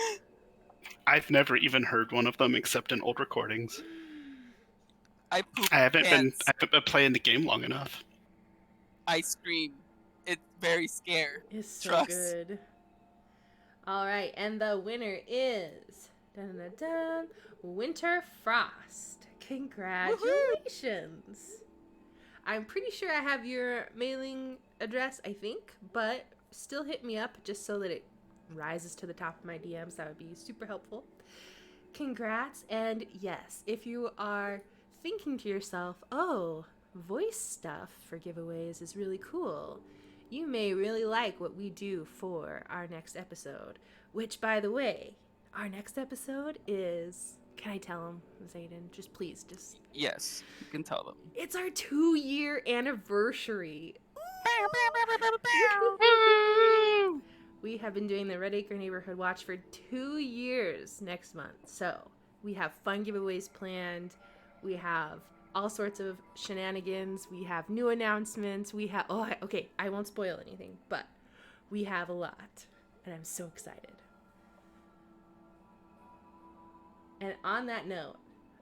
I've never even heard one of them except in old recordings. I poop I haven't pants. been playing the game long enough. I scream. It's very scary. It's so Trust. good. All right, and the winner is dun, dun, dun, Winter Frost. Congratulations. I'm pretty sure I have your mailing address, I think, but still hit me up just so that it rises to the top of my DMs. That would be super helpful. Congrats, and yes, if you are thinking to yourself, oh, voice stuff for giveaways is really cool, you may really like what we do for our next episode, which, by the way, our next episode is... Can I tell them, Zayden? Just please, just... Yes, you can tell them. It's our 2-year anniversary. We have been doing the Red Acre Neighborhood Watch for 2 years next month. So we have fun giveaways planned. We have all sorts of shenanigans. We have new announcements. We have... okay, I won't spoil anything, but we have a lot. And I'm so excited. And on that note,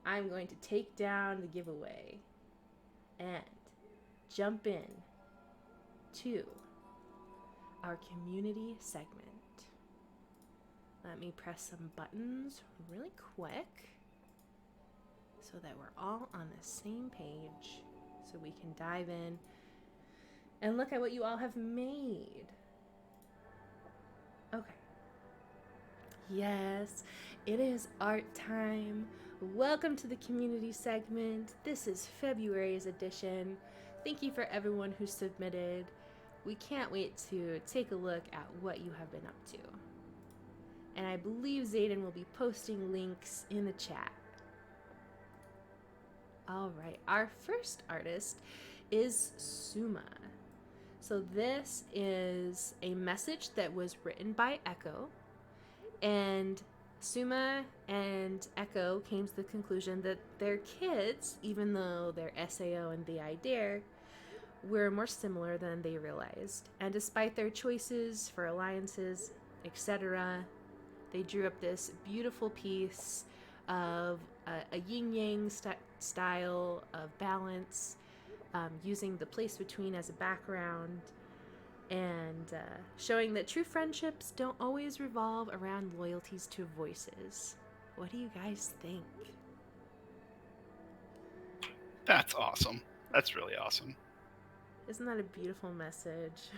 I'm going to take down the giveaway and jump in to our community segment. Let me press some buttons really quick so that we're all on the same page so we can dive in and look at what you all have made. Okay. Yes, it is art time. Welcome to the community segment. This is February's edition. Thank you for everyone who submitted. We can't wait to take a look at what you have been up to. And I believe Zayden will be posting links in the chat. All right, our first artist is Suma. So this is a message that was written by Echo, and Suma and Echo came to the conclusion that their kids, even though they're SAO and the I Dare, were more similar than they realized. And despite their choices for alliances, etc., they drew up this beautiful piece of a yin-yang style of balance, using the place between as a background, and showing that true friendships don't always revolve around loyalties to voices. What do you guys think? That's awesome. That's really awesome. Isn't that a beautiful message?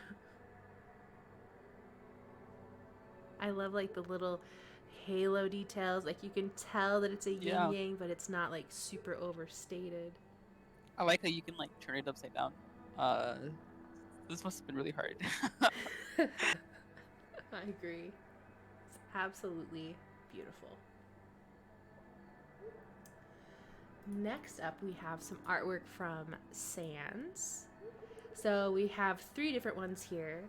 I love like the little halo details. Like you can tell that it's a Yeah. yin-yang, but it's not like super overstated. I like how you can like turn it upside down. This must have been really hard. I agree. It's absolutely beautiful. Next up, we have some artwork from Sans. So we have 3 different ones here.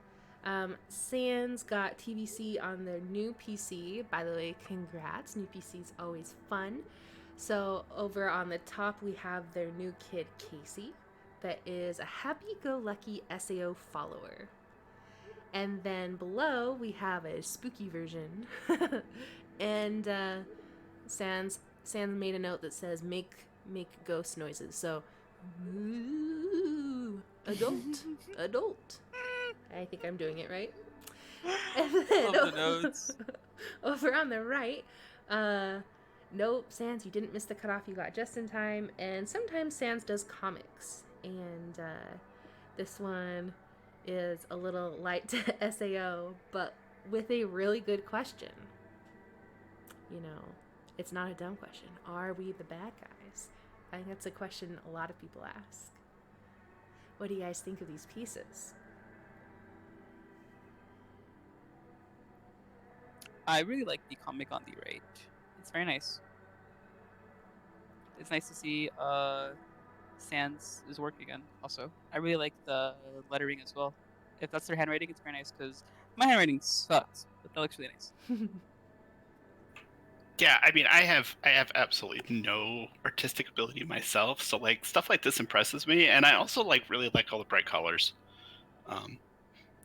Sans got TBC on their new PC. By the way, congrats. New PC is always fun. So over on the top, we have their new kid, Casey, that is a happy-go-lucky SAO follower. And then below, we have a spooky version. And Sans made a note that says, make ghost noises. So, ooh, adult. I think I'm doing it right. And then Love the notes. over on the right, nope, Sans, you didn't miss the cutoff. You got just in time. And sometimes Sans does comics. And this one is a little light to SAO, but with a really good question. You know, it's not a dumb question. Are we the bad guys? I think that's a question a lot of people ask. What do you guys think of these pieces? I really like the comic on the right. It's very nice. It's nice to see Sans' work again. Also, I really like the lettering as well. If that's their handwriting, it's very nice because my handwriting sucks, but that looks really nice. Yeah, I mean, I have absolutely no artistic ability myself, so like stuff like this impresses me, and I also like really like all the bright colors.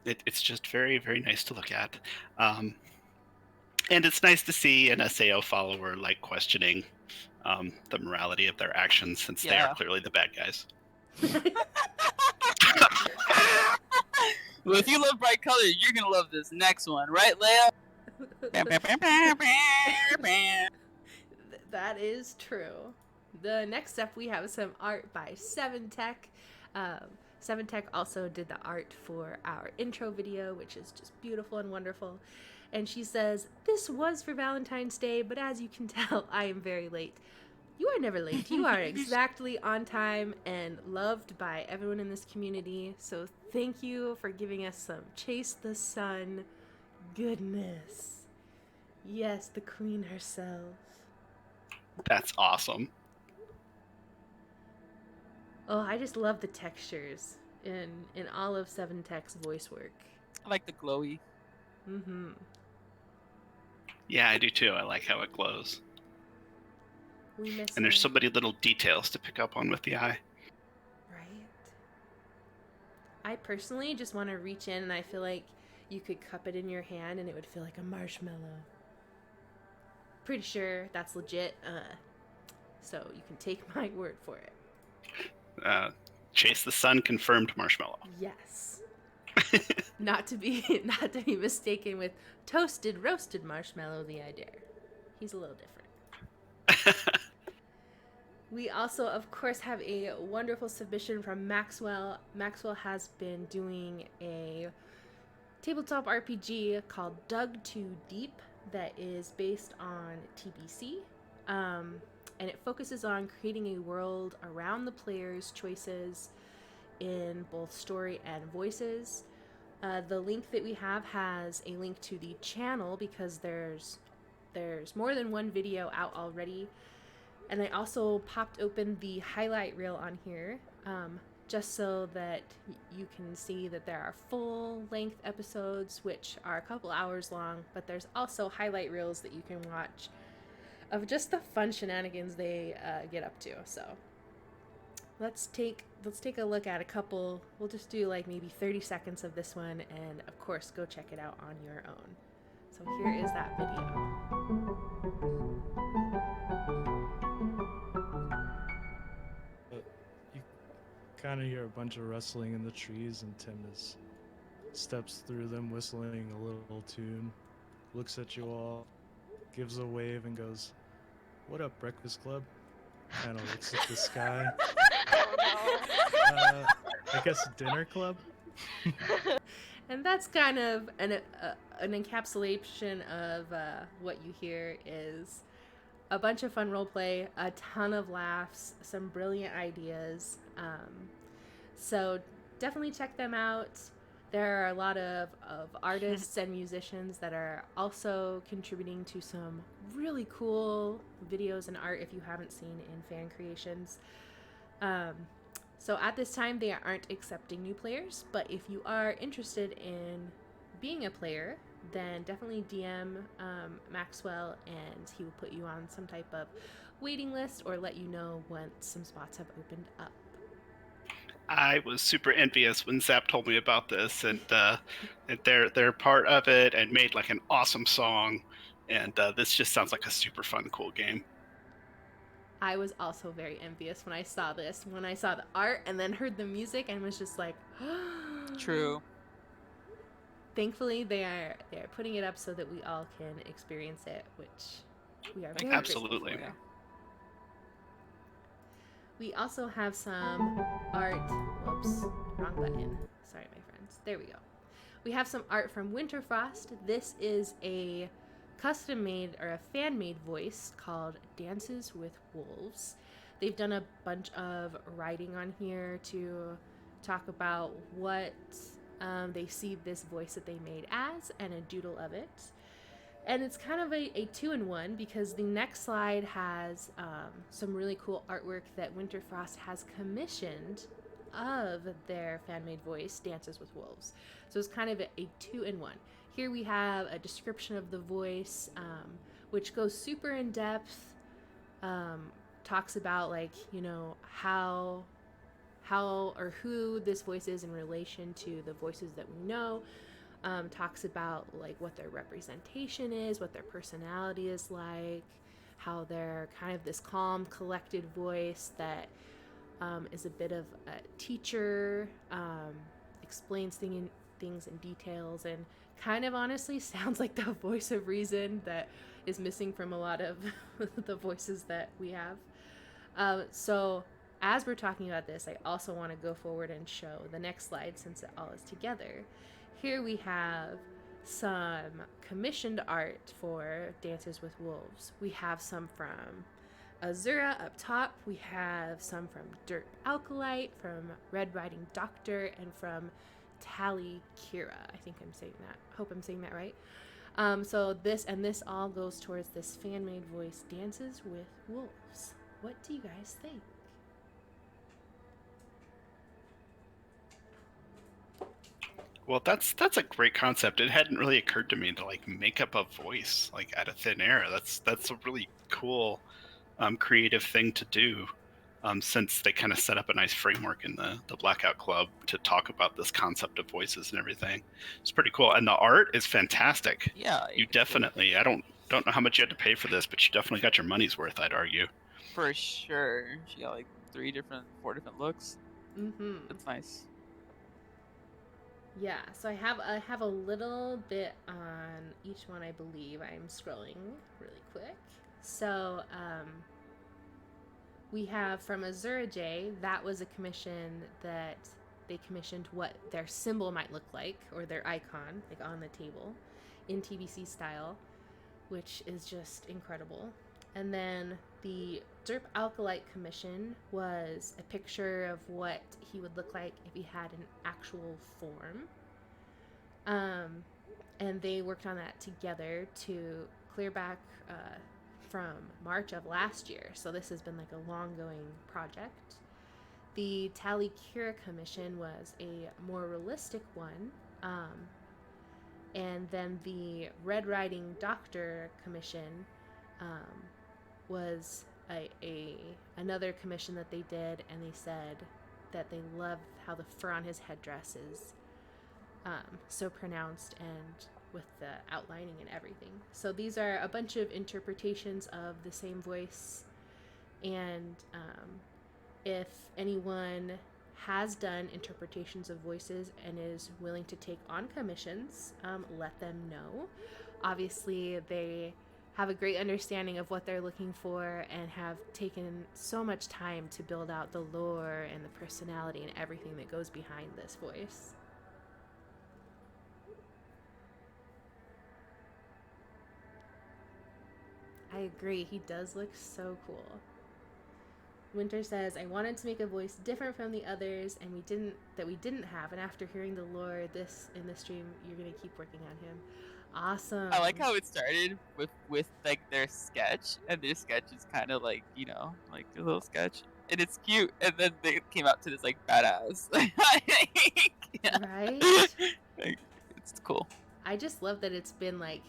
It's just very, very nice to look at, and it's nice to see an SAO follower like questioning the morality of their actions, since they Yeah. are clearly the bad guys. Well, if you love bright colors, you're gonna love this next one, right, Leia? That is true. The next up, we have some art by Seven Tech. Seven Tech also did the art for our intro video, which is just beautiful and wonderful. And she says, "This was for Valentine's Day, but as you can tell, I am very late." You are never late. You are exactly on time and loved by everyone in this community. So thank you for giving us some Chase the Sun goodness. Yes, the queen herself. That's awesome. Oh, I just love the textures in all of Seven Tech's voice work. I like the glowy. Mm-hmm. Yeah, I do too. I like how it glows. We miss And there's so him. many little details to pick up on with the eye. Right. I personally just want to reach in, and I feel like you could cup it in your hand and it would feel like a marshmallow. pretty sure that's legit. So you can take my word for it. Chase the Sun confirmed marshmallow. Yes. not to be mistaken with toasted roasted marshmallow the idea. He's a little different. We also, of course, have a wonderful submission from Maxwell. Maxwell has been doing a tabletop RPG called Dug Too Deep that is based on TBC. And it focuses on creating a world around the player's choices in both story and voices. The link that we have has a link to the channel because there's more than one video out already. And I also popped open the highlight reel on here just so that you can see that there are full-length episodes, which are a couple hours long, but there's also highlight reels that you can watch of just the fun shenanigans they get up to. So let's take a look at a couple. We'll just do like maybe 30 seconds of this one, and of course go check it out on your own. So here is that video. You kind of hear a bunch of rustling in the trees, and Tim steps through them whistling a little tune, looks at you all, gives a wave and goes, "What up, Breakfast Club?" Kind of looks at the sky. I guess dinner club? And that's kind of an encapsulation of what you hear is a bunch of fun roleplay, a ton of laughs, some brilliant ideas. So definitely check them out. There are a lot of artists and musicians that are also contributing to some really cool videos and art if you haven't seen in fan creations. So at this time, they aren't accepting new players, but if you are interested in being a player, then definitely DM Maxwell, and he will put you on some type of waiting list or let you know once some spots have opened up. I was super envious when Zap told me about this, and they're part of it and made like an awesome song, and this just sounds like a super fun, cool game. I was also very envious when I saw this, when I saw the art and then heard the music and was just like, True. Thankfully, they are putting it up so that we all can experience it, which we are very Absolutely. grateful for. We also have some art. Whoops, wrong button. Sorry, my friends. There we go. We have some art from Winterfrost. This is a custom-made or a fan-made voice called Dances with Wolves. They've done a bunch of writing on here to talk about what they see this voice that they made as and a doodle of it. And it's kind of a two-in-one because the next slide has some really cool artwork that Winterfrost has commissioned of their fan-made voice, Dances with Wolves. So it's kind of a two-in-one. Here we have a description of the voice, which goes super in-depth, talks about like, you know, how or who this voice is in relation to the voices that we know. Talks about like what their representation is, what their personality is like, how they're kind of this calm, collected voice that is a bit of a teacher, explains things in details, and kind of honestly sounds like the voice of reason that is missing from a lot of the voices that we have. So as we're talking about this, I also want to go forward and show the next slide since it all is together. Here we have some commissioned art for Dances with Wolves. We have some from Azura up top. We have some from Dirt Alkalite, from Red Riding Doctor, and from Tally Kira. I think I'm saying that. Hope I'm saying that right. So this all goes towards this fan-made voice, Dances with Wolves. What do you guys think? Well, that's a great concept. It hadn't really occurred to me to like make up a voice like out of thin air. That's a really cool, creative thing to do. Since they kind of set up a nice framework in the Blackout Club to talk about this concept of voices and everything. It's pretty cool, and the art is fantastic. Yeah. You definitely. I don't don't know how much you had to pay for this, but you definitely got your money's worth, I'd argue. For sure. She got like 4 different looks. Mm-hmm. That's nice. Yeah, so I have a little bit on each one, I believe. I'm scrolling really quick. So, we have from Azura J, that was a commission that they commissioned what their symbol might look like, or their icon, like on the table, in TBC style, which is just incredible. And then the Derp Alkalite commission was a picture of what he would look like if he had an actual form. And they worked on that together to clear back from March of last year. So this has been like a long-going project. The Tally Cura commission was a more realistic one. And then the Red Riding Doctor commission was another commission that they did, and they said that they loved how the fur on his headdress is so pronounced and with the outlining and everything. So these are a bunch of interpretations of the same voice, and if anyone has done interpretations of voices and is willing to take on commissions, let them know. Obviously, they have a great understanding of what they're looking for and have taken so much time to build out the lore and the personality and everything that goes behind this voice. I agree, he does look so cool. Winter says, I wanted to make a voice different from the others and we didn't have, and after hearing the lore in this stream, you're gonna keep working on him. Awesome. I like how it started with like their sketch, and their sketch is kind of like, you know, like a little sketch, and it's cute, and then they came out to this like badass. Yeah. Right? Like, it's cool. I just love that it's been like,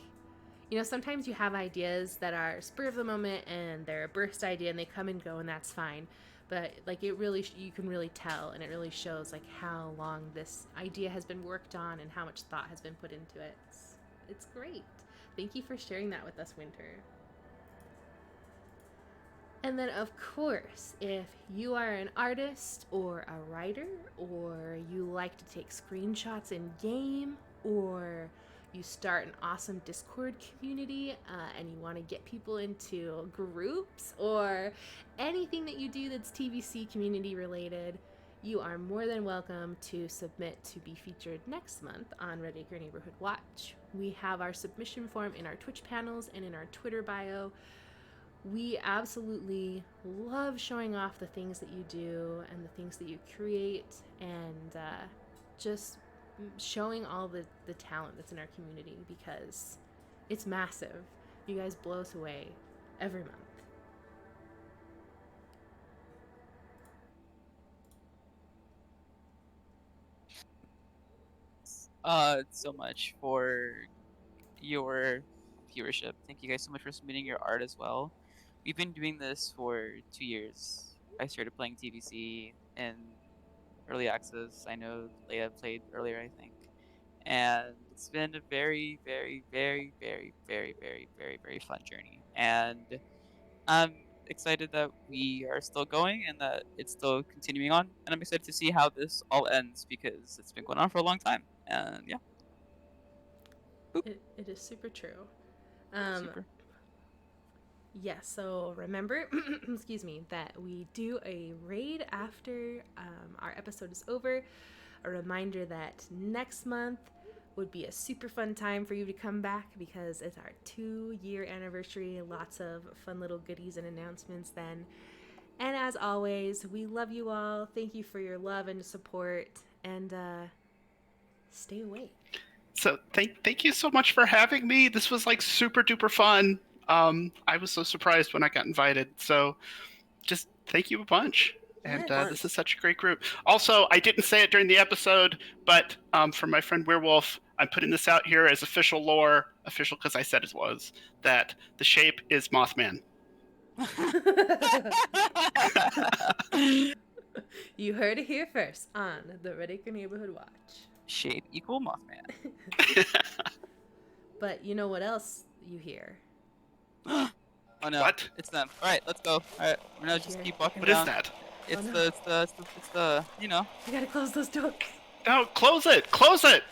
you know, sometimes you have ideas that are spur of the moment and they're a burst idea and they come and go, and that's fine. But like it really, you can really tell, and it really shows like how long this idea has been worked on and how much thought has been put into it. It's great. Thank you for sharing that with us, Winter. And then, of course, if you are an artist or a writer, or you like to take screenshots in game, or you start an awesome Discord community and you want to get people into groups, or anything that you do that's TVC community related, you are more than welcome to submit to be featured next month on Red Acre Neighborhood Watch. We have our submission form in our Twitch panels and in our Twitter bio. We absolutely love showing off the things that you do and the things that you create, and just showing all the talent that's in our community, because it's massive. You guys blow us away every month. So much for your viewership. Thank you guys so much for submitting your art as well. We've been doing this for 2 years. I started playing TVC in early access. I know Leia played earlier, I think. And it's been a very, very, very, very, very, very, very, very fun journey. And I'm excited that we are still going and that it's still continuing on. And I'm excited to see how this all ends, because it's been going on for a long time. And yeah. It is super true. Super. Yeah, so remember, excuse me, that we do a raid after our episode is over. A reminder that next month would be a super fun time for you to come back, because it's our 2-year anniversary. Lots of fun little goodies and announcements then. And as always, we love you all. Thank you for your love and support, and stay awake. So thank you so much for having me. This was like super duper fun. I was so surprised when I got invited. So just thank you a bunch. And Yes. this is such a great group. Also, I didn't say it during the episode, but for my friend Werewolf, I'm putting this out here as official lore, official because I said it was, that the shape is Mothman. You heard it here first on the Red Acre Neighborhood Watch. Shape equal Mothman. But you know what else you hear? Oh no. What? It's them. Alright, let's go. Alright, we're gonna just Here. keep walking What is down. that? It's Oh, no. the, you know. I gotta close those doors. No, close it! Close it!